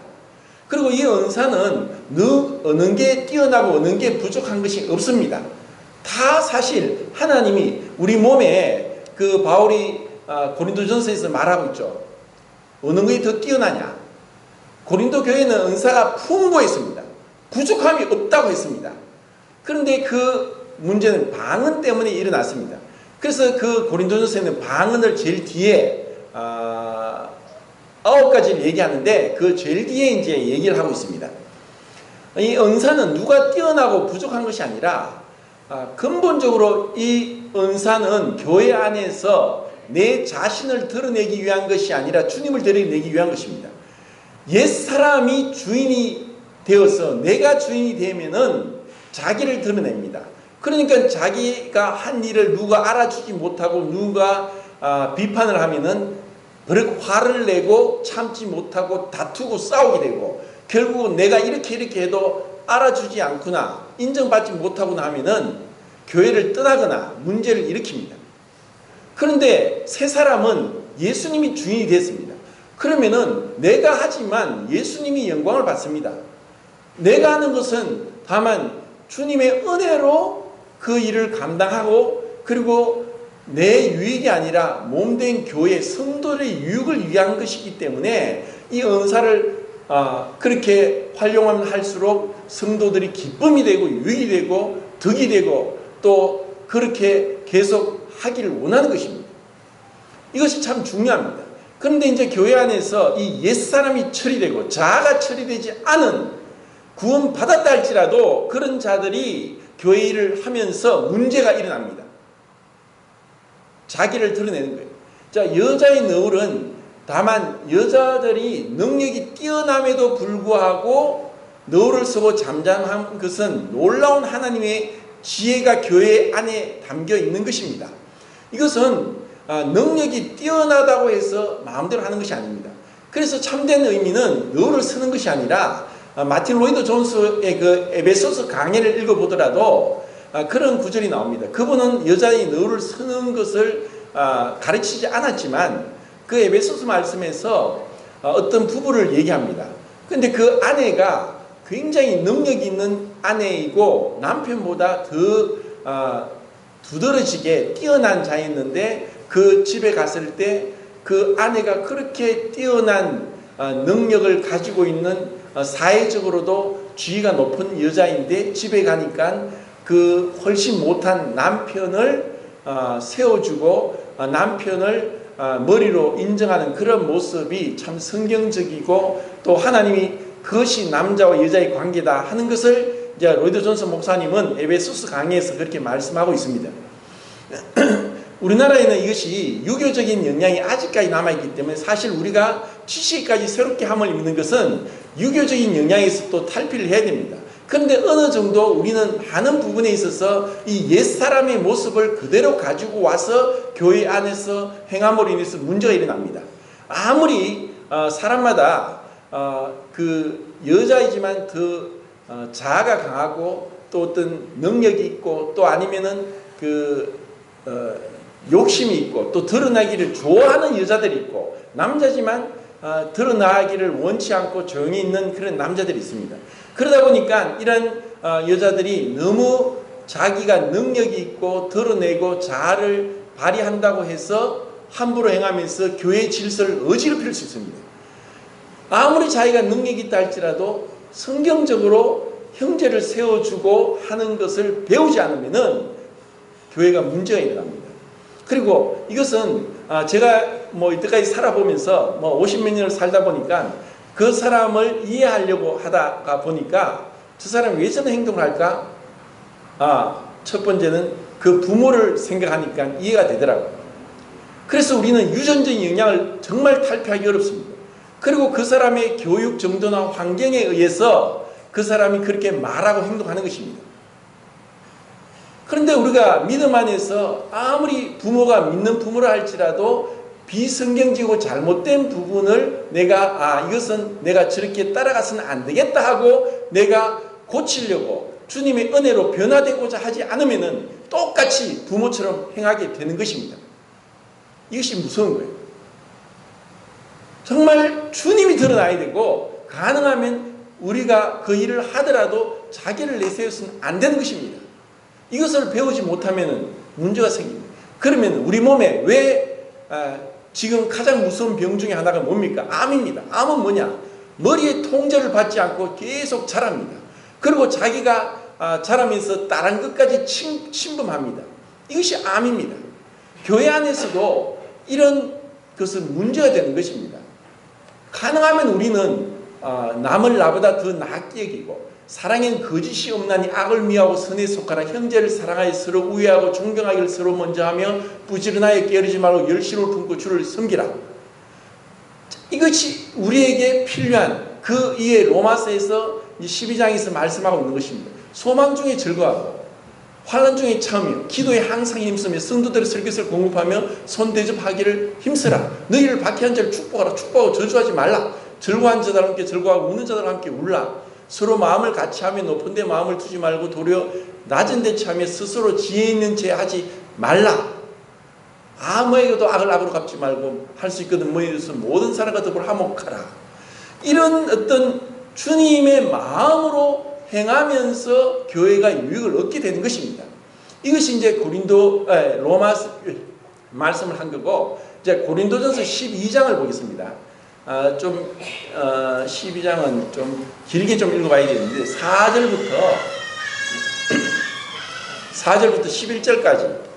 그리고 이 은사는 어느 게 뛰어나고 어느 게 부족한 것이 없습니다. 다 사실 하나님이 우리 몸에 그 바울이 고린도전서에서 말하고 있죠. 어느 게 더 뛰어나냐? 고린도 교회는 은사가 풍부했습니다. 부족함이 없다고 했습니다. 그런데 그 문제는 방언 때문에 일어났습니다. 그래서 그 고린도전서에는 방언을 제일 뒤에 9가지를 얘기하는데 그 제일 뒤에 이제 얘기를 하고 있습니다. 이 은사는 누가 뛰어나고 부족한 것이 아니라 근본적으로 이 은사는 교회 안에서 내 자신을 드러내기 위한 것이 아니라 주님을 드러내기 위한 것입니다. 옛사람이 주인이 되어서 내가 주인이 되면은 자기를 드러냅니다. 그러니까 자기가 한 일을 누가 알아주지 못하고 누가 비판을 하면은 그렇게 화를 내고 참지 못하고 다투고 싸우게 되고, 결국은 내가 이렇게 해도 알아주지 않거나 인정받지 못하거나 하면은 교회를 떠나거나 문제를 일으킵니다. 그런데 새 사람은 예수님이 주인이 됐습니다. 그러면은 내가 하지만 예수님이 영광을 받습니다. 내가 하는 것은 다만 주님의 은혜로 그 일을 감당하고, 그리고 내 유익이 아니라 몸된 교회 성도의 유익을 위한 것이기 때문에 이 은사를 그렇게 활용하면 할수록 성도들이 기쁨이 되고 유익이 되고 덕이 되고 또 그렇게 계속 하기를 원하는 것입니다. 이것이 참 중요합니다. 그런데 이제 교회 안에서 이 옛사람이 처리되고 자아가 처리되지 않은 구원 받았다 할지라도 그런 자들이 교회 일을 하면서 문제가 일어납니다. 자기를 드러내는 거예요. 자, 여자의 너울은 다만 여자들이 능력이 뛰어남에도 불구하고 너울을 쓰고 잠잠한 것은 놀라운 하나님의 지혜가 교회 안에 담겨 있는 것입니다. 이것은 능력이 뛰어나다고 해서 마음대로 하는 것이 아닙니다. 그래서 참된 의미는 너울을 쓰는 것이 아니라 마틴 로이드 존스의 그 에베소서 강해를 읽어보더라도 그런 구절이 나옵니다. 그분은 여자의 너울을 쓰는 것을 가르치지 않았지만 그 에베소서 말씀에서 어떤 부부를 얘기합니다. 근데 그 아내가 굉장히 능력 있는 아내이고 남편보다 더 두드러지게 뛰어난 자였는데 그 집에 갔을 때 그 아내가 그렇게 뛰어난 능력을 가지고 있는 사회적으로도 지위가 높은 여자인데 집에 가니까 그 훨씬 못한 남편을 세워주고 남편을 머리로 인정하는 그런 모습이 참 성경적이고 또 하나님이 그것이 남자와 여자의 관계다 하는 것을 이제 로이드 존스 목사님은 에베소서 강의에서 그렇게 말씀하고 있습니다. 우리나라에는 이것이 유교적인 영향이 아직까지 남아있기 때문에 사실 우리가 70까지 새롭게 함을 입는 것은 유교적인 영향에서 또 탈피를 해야 됩니다. 그런데 어느 정도 우리는 많은 부분에 있어서 이 옛사람의 모습을 그대로 가지고 와서 교회 안에서 행함으로 인해서 문제가 일어납니다. 아무리 사람마다 그 여자이지만 더 자아가 강하고 또 어떤 능력이 있고 또 아니면은 욕심이 있고 또 드러나기를 좋아하는 여자들이 있고 남자지만 드러나기를 원치 않고 조용히 있는 그런 남자들이 있습니다. 그러다 보니까 이런 여자들이 너무 자기가 능력이 있고 드러내고 자아를 발휘한다고 해서 함부로 행하면서 교회의 질서를 어지럽힐 수 있습니다. 아무리 자기가 능력이 있다 할지라도 성경적으로 형제를 세워주고 하는 것을 배우지 않으면은 교회가 문제가 일어납니다. 그리고 이것은 제가 뭐 이때까지 살아보면서 뭐 50몇 년을 살다 보니까 그 사람을 이해하려고 하다가 보니까 저 사람이 왜 저런 행동을 할까? 첫 번째는 그 부모를 생각하니까 이해가 되더라고요. 그래서 우리는 유전적인 영향을 정말 탈피하기 어렵습니다. 그리고 그 사람의 교육 정도나 환경에 의해서 그 사람이 그렇게 말하고 행동하는 것입니다. 그런데 우리가 믿음 안에서 아무리 부모가 믿는 부모라 할지라도 비성경적이고 잘못된 부분을 내가 이것은 내가 저렇게 따라가서는 안 되겠다 하고 내가 고치려고 주님의 은혜로 변화되고자 하지 않으면은 똑같이 부모처럼 행하게 되는 것입니다. 이것이 무서운 거예요. 정말 주님이 드러나야 되고 가능하면 우리가 그 일을 하더라도 자기를 내세워서는 안 되는 것입니다. 이것을 배우지 못하면 문제가 생깁니다. 그러면 우리 몸에 왜 지금 가장 무서운 병 중에 하나가 뭡니까? 암입니다. 암은 뭐냐? 머리에 통제를 받지 않고 계속 자랍니다. 그리고 자기가 자라면서 다른 것까지 침범합니다. 이것이 암입니다. 교회 안에서도 이런 것은 문제가 되는 것입니다. 가능하면 우리는 남을 나보다 더 낫게 여기고 사랑엔 거짓이 없나니 악을 미워하고 선에 속하라. 형제를 사랑하여 서로 우애하고 존경하기를 서로 먼저 하며 부지런하여 게으르지 말고 열심을 품고 주를 섬기라. 이것이 우리에게 필요한 그 이에 로마서에서 12장에서 말씀하고 있는 것입니다. 소망 중에 즐거워하고 환난 중에 참으며 기도에 항상 힘쓰며 성도들의 설교를 공급하며 손대접하기를 힘쓰라. 너희를 박해한 자를 축복하라. 축복하고 저주하지 말라. 즐거워한 자들과 함께 즐거워하고 우는 자들과 함께 울라. 서로 마음을 같이 하며 높은 데 마음을 두지 말고 도리어 낮은 데 취하며 스스로 지혜 있는 죄 하지 말라. 아무에게도 악을 악으로 갚지 말고 할 수 있거든 너희로서 모든 사람과 더불어 화목하라. 이런 어떤 주님의 마음으로 행하면서 교회가 유익을 얻게 되는 것입니다. 이것이 이제 로마 말씀을 한 거고, 이제 고린도전서 12장을 보겠습니다. 12장은 좀 길게 좀 읽어봐야 되는데 4절부터 11절까지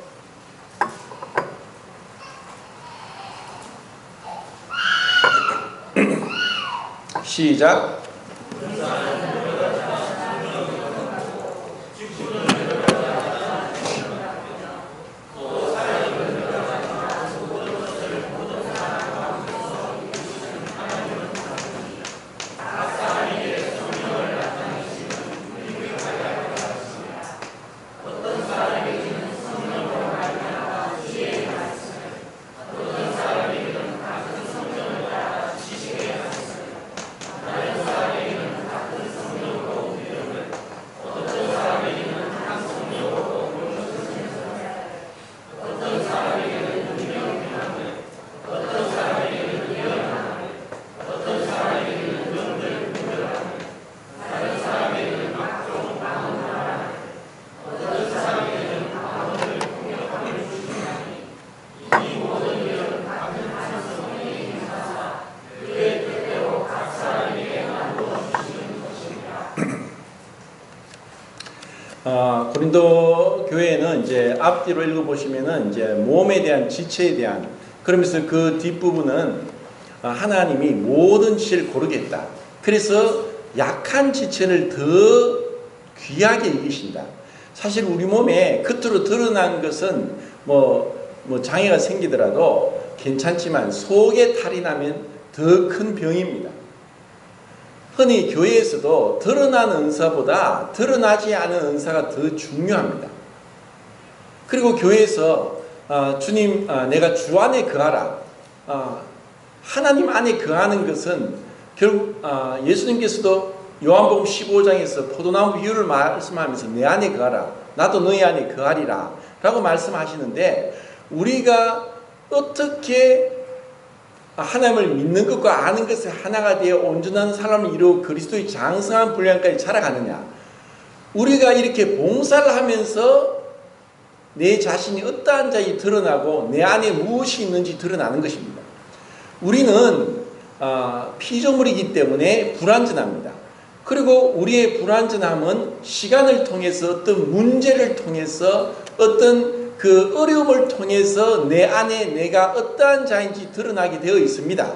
시작. 고린도 교회는 이제 앞뒤로 읽어보시면은 이제 몸에 대한 지체에 대한, 그러면서 그 뒷부분은 하나님이 모든 지체를 고르게 했다. 그래서 약한 지체를 더 귀하게 여기신다. 사실 우리 몸에 겉으로 드러난 것은 뭐 장애가 생기더라도 괜찮지만 속에 탈이 나면 더 큰 병입니다. 흔히 교회에서도 드러난 은사보다 드러나지 않은 은사가 더 중요합니다. 그리고 교회에서 주님 내가 주 안에 거하라. 하나님 안에 거하는 것은 결국 예수님께서도 요한복음 15장에서 포도나무 비유를 말씀하면서 내 안에 거하라. 나도 너희 안에 거하리라 라고 말씀하시는데, 우리가 어떻게 하나님을 믿는 것과 아는 것에 하나가 되어 온전한 사람을 이루어 그리스도의 장성한 분량까지 자라가느냐. 우리가 이렇게 봉사를 하면서 내 자신이 어떠한 자인지 드러나고 내 안에 무엇이 있는지 드러나는 것입니다. 우리는 피조물이기 때문에 불완전합니다. 그리고 우리의 불완전함은 시간을 통해서 어떤 문제를 통해서 어떤 그 어려움을 통해서 내 안에 내가 어떠한 자인지 드러나게 되어 있습니다.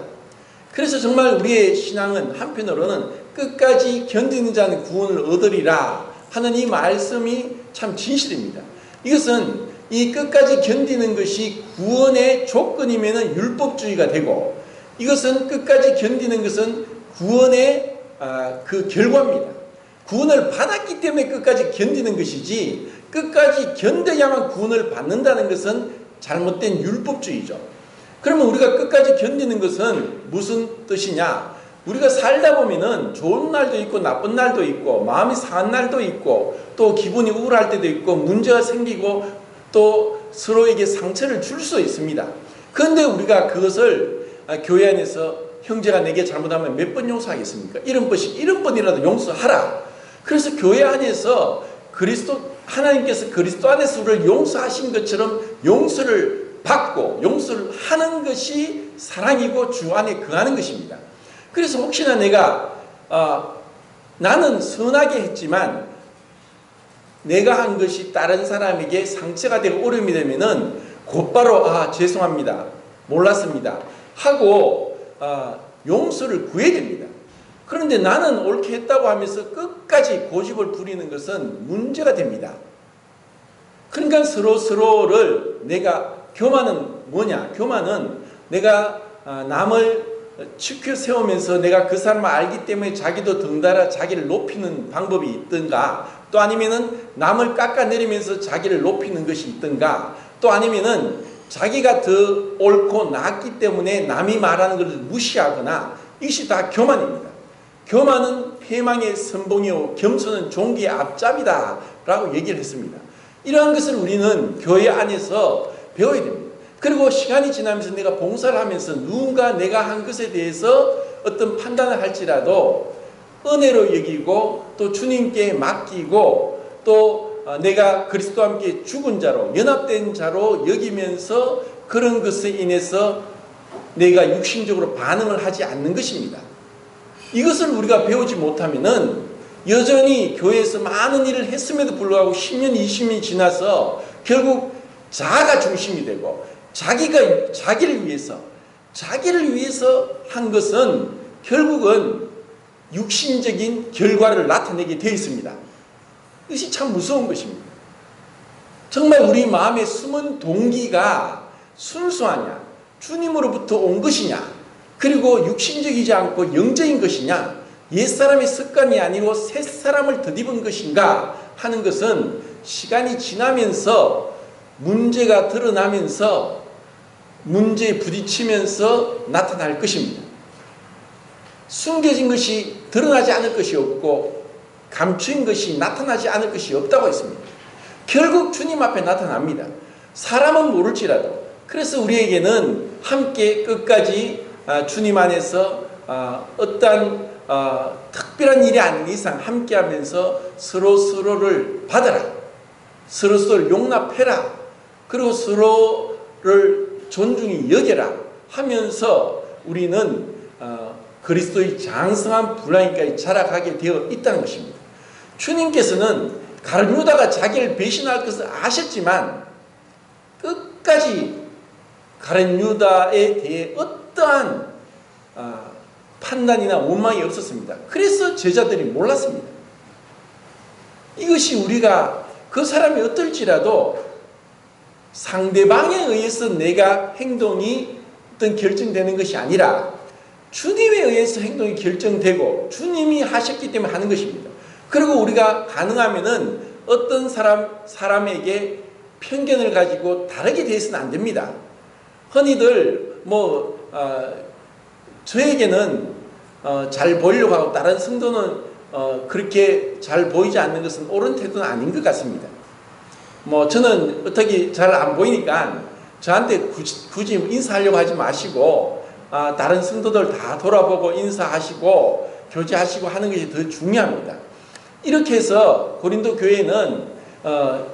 그래서 정말 우리의 신앙은 한편으로는 끝까지 견디는 자는 구원을 얻으리라 하는 이 말씀이 참 진실입니다. 이것은 이 끝까지 견디는 것이 구원의 조건이면 율법주의가 되고, 이것은 끝까지 견디는 것은 구원의 그 결과입니다. 구원을 받았기 때문에 끝까지 견디는 것이지, 끝까지 견뎌야만 구원을 받는다는 것은 잘못된 율법주의죠. 그러면 우리가 끝까지 견디는 것은 무슨 뜻이냐? 우리가 살다 보면은 좋은 날도 있고 나쁜 날도 있고 마음이 상한 날도 있고 또 기분이 우울할 때도 있고 문제가 생기고 또 서로에게 상처를 줄 수 있습니다. 그런데 우리가 그것을 교회 안에서 형제가 내게 잘못하면 몇 번 용서하겠습니까? 70번이라도 용서하라. 그래서 교회 안에서 하나님께서 그리스도 안에서 우리를 용서하신 것처럼 용서를 받고 용서를 하는 것이 사랑이고 주 안에 거하는 것입니다. 그래서 혹시나 내가 나는 선하게 했지만 내가 한 것이 다른 사람에게 상처가 되고 어려움이 되면은 곧바로 죄송합니다, 몰랐습니다 하고 용서를 구해야 됩니다. 그런데 나는 옳게 했다고 하면서 끝까지 고집을 부리는 것은 문제가 됩니다. 그러니까 서로를 내가 교만은 뭐냐? 교만은 내가 남을 치켜 세우면서 내가 그 사람을 알기 때문에 자기도 덩달아 자기를 높이는 방법이 있든가, 또 아니면은 남을 깎아내리면서 자기를 높이는 것이 있든가, 또 아니면은 자기가 더 옳고 낫기 때문에 남이 말하는 것을 무시하거나, 이것이 다 교만입니다. 교만은 패망의 선봉이요 겸손은 종기의 앞잡이다 라고 얘기를 했습니다. 이러한 것을 우리는 교회 안에서 배워야 됩니다. 그리고 시간이 지나면서 내가 봉사를 하면서 누군가 내가 한 것에 대해서 어떤 판단을 할지라도 은혜로 여기고 또 주님께 맡기고 또 내가 그리스도와 함께 죽은 자로 연합된 자로 여기면서 그런 것에 인해서 내가 육신적으로 반응을 하지 않는 것입니다. 이것을 우리가 배우지 못하면은 여전히 교회에서 많은 일을 했음에도 불구하고 10년, 20년이 지나서 결국 자아가 중심이 되고 자기를 위해서 한 것은 결국은 육신적인 결과를 나타내게 되어 있습니다. 이것이 참 무서운 것입니다. 정말 우리 마음에 숨은 동기가 순수하냐, 주님으로부터 온 것이냐, 그리고 육신적이지 않고 영적인 것이냐, 옛사람의 습관이 아니고 새사람을 덧입은 것인가 하는 것은 시간이 지나면서 문제가 드러나면서 문제에 부딪히면서 나타날 것입니다. 숨겨진 것이 드러나지 않을 것이 없고 감추인 것이 나타나지 않을 것이 없다고 했습니다. 결국 주님 앞에 나타납니다. 사람은 모를지라도. 그래서 우리에게는 함께 끝까지 주님 안에서 어떠한 특별한 일이 아닌 이상 함께하면서 서로를 받아라, 서로를 용납해라, 그리고 서로를 존중히 여겨라 하면서 우리는 그리스도의 장성한 분량까지 자라가게 되어 있다는 것입니다. 주님께서는 가룟 유다가 자기를 배신할 것을 아셨지만 끝까지 가룟 유다에 대해 어떠한 판단이나 원망이 없었습니다. 그래서 제자들이 몰랐습니다. 이것이 우리가 그 사람이 어떨지라도 상대방에 의해서 내가 행동이 어떤 결정되는 것이 아니라 주님에 의해서 행동이 결정되고 주님이 하셨기 때문에 하는 것입니다. 그리고 우리가 가능하면은 어떤 사람에게 편견을 가지고 다르게 대해서는 안 됩니다. 흔히들 저에게는 잘 보이려고 하고 다른 성도는 그렇게 잘 보이지 않는 것은 옳은 태도는 아닌 것 같습니다. 저는 어떻게 잘 안 보이니까 저한테 굳이 인사하려고 하지 마시고 다른 성도들 다 돌아보고 인사하시고 교제하시고 하는 것이 더 중요합니다. 이렇게 해서 고린도 교회는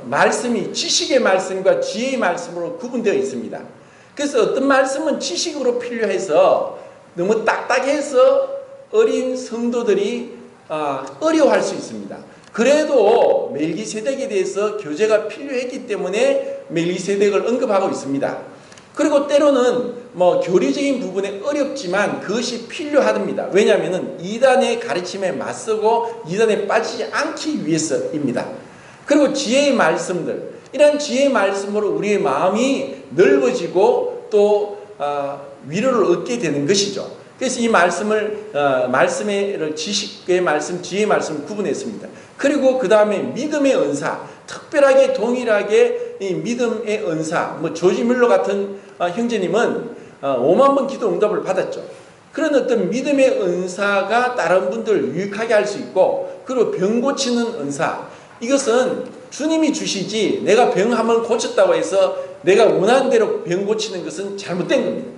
말씀이 지식의 말씀과 지혜의 말씀으로 구분되어 있습니다. 그래서 어떤 말씀은 지식으로 필요해서 너무 딱딱해서 어린 성도들이 어려워할 수 있습니다. 그래도 멜기세덱에 대해서 교제가 필요했기 때문에 멜기세덱을 언급하고 있습니다. 그리고 때로는 교리적인 부분에 어렵지만 그것이 필요합니다. 왜냐하면 이단의 가르침에 맞서고 이단에 빠지지 않기 위해서입니다. 그리고 지혜의 말씀들, 이런 지혜의 말씀으로 우리의 마음이 넓어지고 또 위로를 얻게 되는 것이죠. 그래서 이 말씀의 지식의 말씀, 지혜의 말씀을 구분했습니다. 그리고 그 다음에 믿음의 은사, 특별하게 동일하게 이 믿음의 은사, 조지 밀러 같은 형제님은 5만 번 기도 응답을 받았죠. 그런 어떤 믿음의 은사가 다른 분들을 유익하게 할 수 있고, 그리고 병 고치는 은사, 이것은 주님이 주시지 내가 병 한번 고쳤다고 해서 내가 원하는 대로 병 고치는 것은 잘못된 겁니다.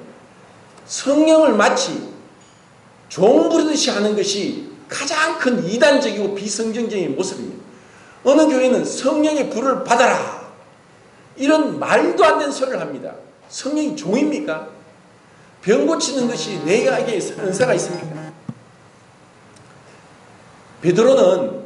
성령을 마치 종 부르듯이 하는 것이 가장 큰 이단적이고 비성경적인 모습입니다. 어느 교회는 성령의 불을 받아라, 이런 말도 안 되는 소리를 합니다. 성령이 종입니까? 병 고치는 것이 내게 은사가 있습니까? 베드로는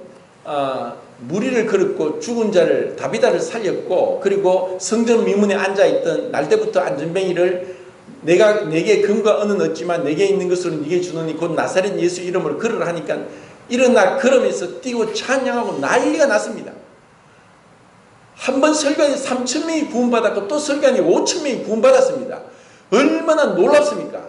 무리를 걸었고 죽은 자를 다비다를 살렸고, 그리고 성전 미문에 앉아있던 날때부터 안전뱅이를 내게 금과 은은 없지만 내게 있는 것으로 네게 주노니 곧 나사렛 예수 이름으로 걸으라 하니까 일어나 걸으면서 뛰고 찬양하고 난리가 났습니다. 한 번 설교하니 3,000명이 구원받았고 또 설교하니 5,000명이 구원받았습니다. 얼마나 놀랍습니까?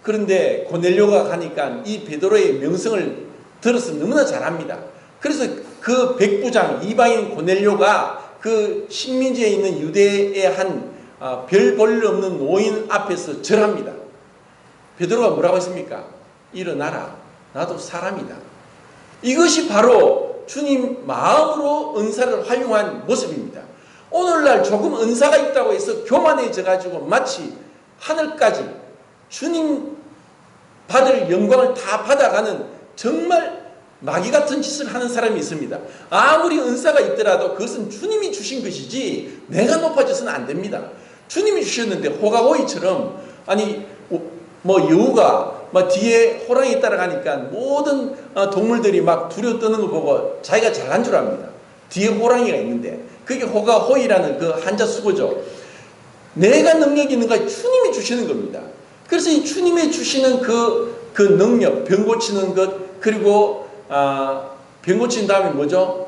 그런데 고넬료가 가니까 이 베드로의 명성을 들어서 너무나 잘합니다. 그래서 그 백부장 이방인 고넬료가 그 식민지에 있는 유대의 한 별 볼 일 없는 노인 앞에서 절합니다. 베드로가 뭐라고 했습니까? 일어나라, 나도 사람이다. 이것이 바로 주님 마음으로 은사를 활용한 모습입니다. 오늘날 조금 은사가 있다고 해서 교만해져 가지고 마치 하늘까지 주님 받을 영광을 다 받아가는 정말 마귀 같은 짓을 하는 사람이 있습니다. 아무리 은사가 있더라도 그것은 주님이 주신 것이지 내가 높아져서는 안 됩니다. 주님이 주셨는데 호가호이처럼, 아니 여우가 뒤에 호랑이 따라가니까 모든 동물들이 막 두려워 떠는 거 보고 자기가 잘난 줄 압니다. 뒤에 호랑이가 있는데 그게 호가호이라는 그 한자 수거죠. 내가 능력이 있는가? 주님이 주시는 겁니다. 그래서 이 주님이 주시는 그 능력, 병 고치는 것, 그리고 병 고친 다음에 뭐죠?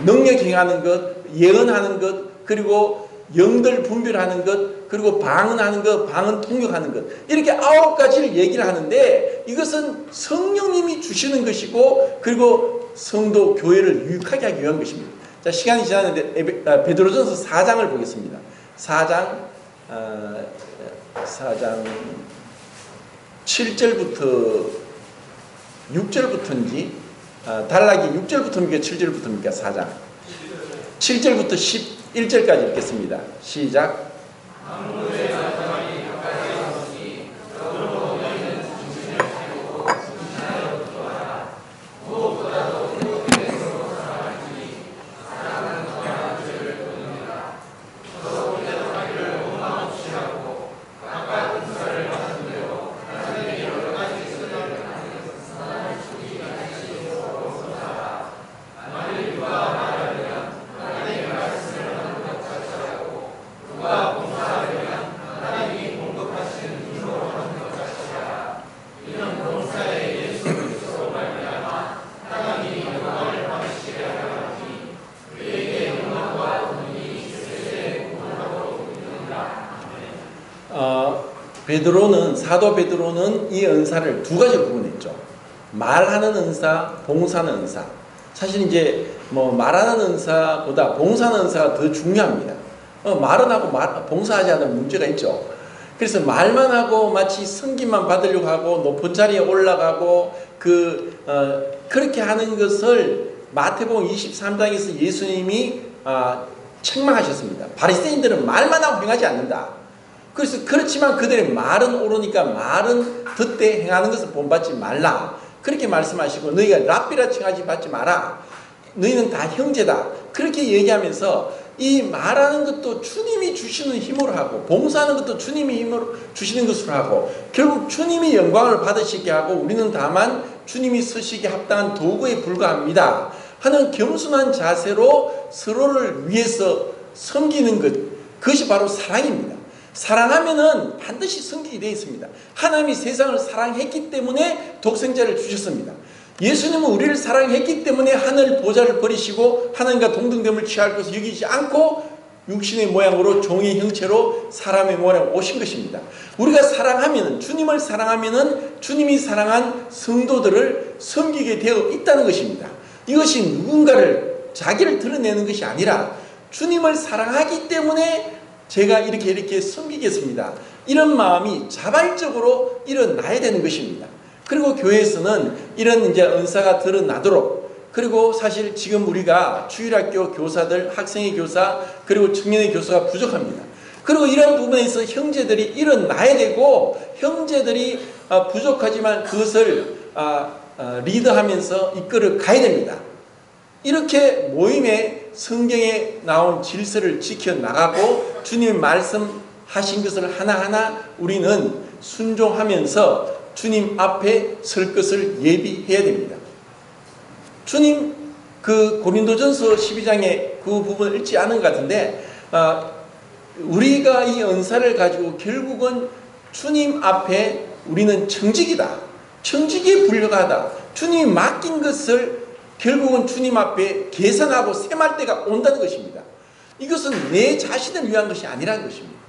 능력 행하는 것, 예언하는 것, 그리고 영들 분별하는 것, 그리고 방언하는 것, 방언 통역하는 것, 이렇게 9가지를 얘기를 하는데 이것은 성령님이 주시는 것이고, 그리고 성도 교회를 유익하게 하기 위한 것입니다. 자, 시간이 지났는데 베드로전서 4장을 보겠습니다. 4장 7절부터 6절부터인지 단락이 6절부터입니까 7절부터입니까? 4장 7절부터 11절까지 읽겠습니다. 시작. 사도 베드로는 이 은사를 2가지로 구분했죠. 말하는 은사, 봉사하는 은사. 사실 이제 말하는 은사보다 봉사하는 은사가 더 중요합니다. 말은 하고 봉사하지 않으면 문제가 있죠. 그래서 말만 하고 마치 승진만 받으려고 하고 높은 자리에 올라가고 그렇게 하는 것을 마태복음 23장에서 예수님이 책망하셨습니다. 바리새인들은 말만 하고 행하지 않는다. 그래서 그렇지만 그들의 말은 옳으니까 말은 듣되 행하는 것을 본받지 말라. 그렇게 말씀하시고 너희가 랍비라 칭하지 받지 마라. 너희는 다 형제다. 그렇게 얘기하면서 이 말하는 것도 주님이 주시는 힘으로 하고 봉사하는 것도 주님이 힘으로 주시는 것으로 하고 결국 주님이 영광을 받으시게 하고 우리는 다만 주님이 쓰시기에 합당한 도구에 불과합니다 하는 겸손한 자세로 서로를 위해서 섬기는 것, 그것이 바로 사랑입니다. 사랑하면은 반드시 섬기게 되어 있습니다. 하나님이 세상을 사랑했기 때문에 독생자를 주셨습니다. 예수님은 우리를 사랑했기 때문에 하늘 보좌를 버리시고 하나님과 동등됨을 취할 것을 여기지 않고 육신의 모양으로 종의 형체로 사람의 모양으로 오신 것입니다. 우리가 사랑하면, 주님을 사랑하면 주님이 사랑한 성도들을 섬기게 되어 있다는 것입니다. 이것이 누군가를 자기를 드러내는 것이 아니라 주님을 사랑하기 때문에 제가 이렇게 섬기겠습니다. 이런 마음이 자발적으로 일어나야 되는 것입니다. 그리고 교회에서는 이런 이제 은사가 드러나도록, 그리고 사실 지금 우리가 주일학교 교사들, 학생의 교사, 그리고 청년의 교사가 부족합니다. 그리고 이런 부분에서 형제들이 일어나야 되고, 형제들이 부족하지만 그것을 리드하면서 이끌어 가야 됩니다. 이렇게 모임에 성경에 나온 질서를 지켜나가고 주님이 말씀하신 것을 하나하나 우리는 순종하면서 주님 앞에 설 것을 예비해야 됩니다. 주님 그 고린도전서 12장에 그 부분을 읽지 않은 것 같은데 우리가 이 은사를 가지고 결국은 주님 앞에 우리는 청직이다. 청직에 불려가다. 주님이 맡긴 것을 결국은 주님 앞에 계산하고 셈할 때가 온다는 것입니다. 이것은 내 자신을 위한 것이 아니라는 것입니다.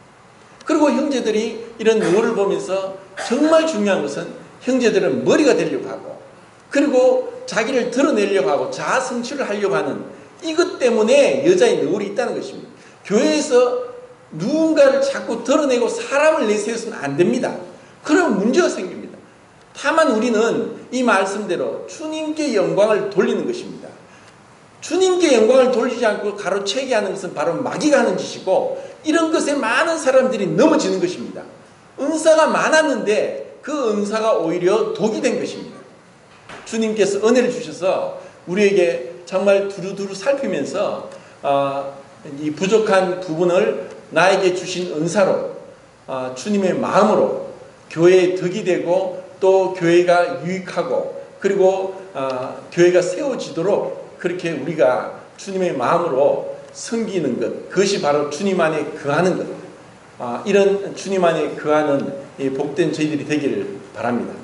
그리고 형제들이 이런 노를 보면서 정말 중요한 것은 형제들은 머리가 되려고 하고 그리고 자기를 드러내려고 하고 자아 성취를 하려고 하는 이것 때문에 여자의 노을이 있다는 것입니다. 교회에서 누군가를 자꾸 드러내고 사람을 내세워서는 안 됩니다. 그러면 문제가 생깁니다. 다만 우리는 이 말씀대로 주님께 영광을 돌리는 것입니다. 주님께 영광을 돌리지 않고 가로채게 하는 것은 바로 마귀가 하는 짓이고 이런 것에 많은 사람들이 넘어지는 것입니다. 은사가 많았는데 그 은사가 오히려 독이 된 것입니다. 주님께서 은혜를 주셔서 우리에게 정말 두루두루 살피면서 이 부족한 부분을 나에게 주신 은사로 주님의 마음으로 교회의 덕이 되고 또 교회가 유익하고 그리고 교회가 세워지도록 그렇게 우리가 주님의 마음으로 섬기는 것, 그것이 바로 주님 안에 거하는 것. 이런 주님 안에 거하는 복된 저희들이 되기를 바랍니다.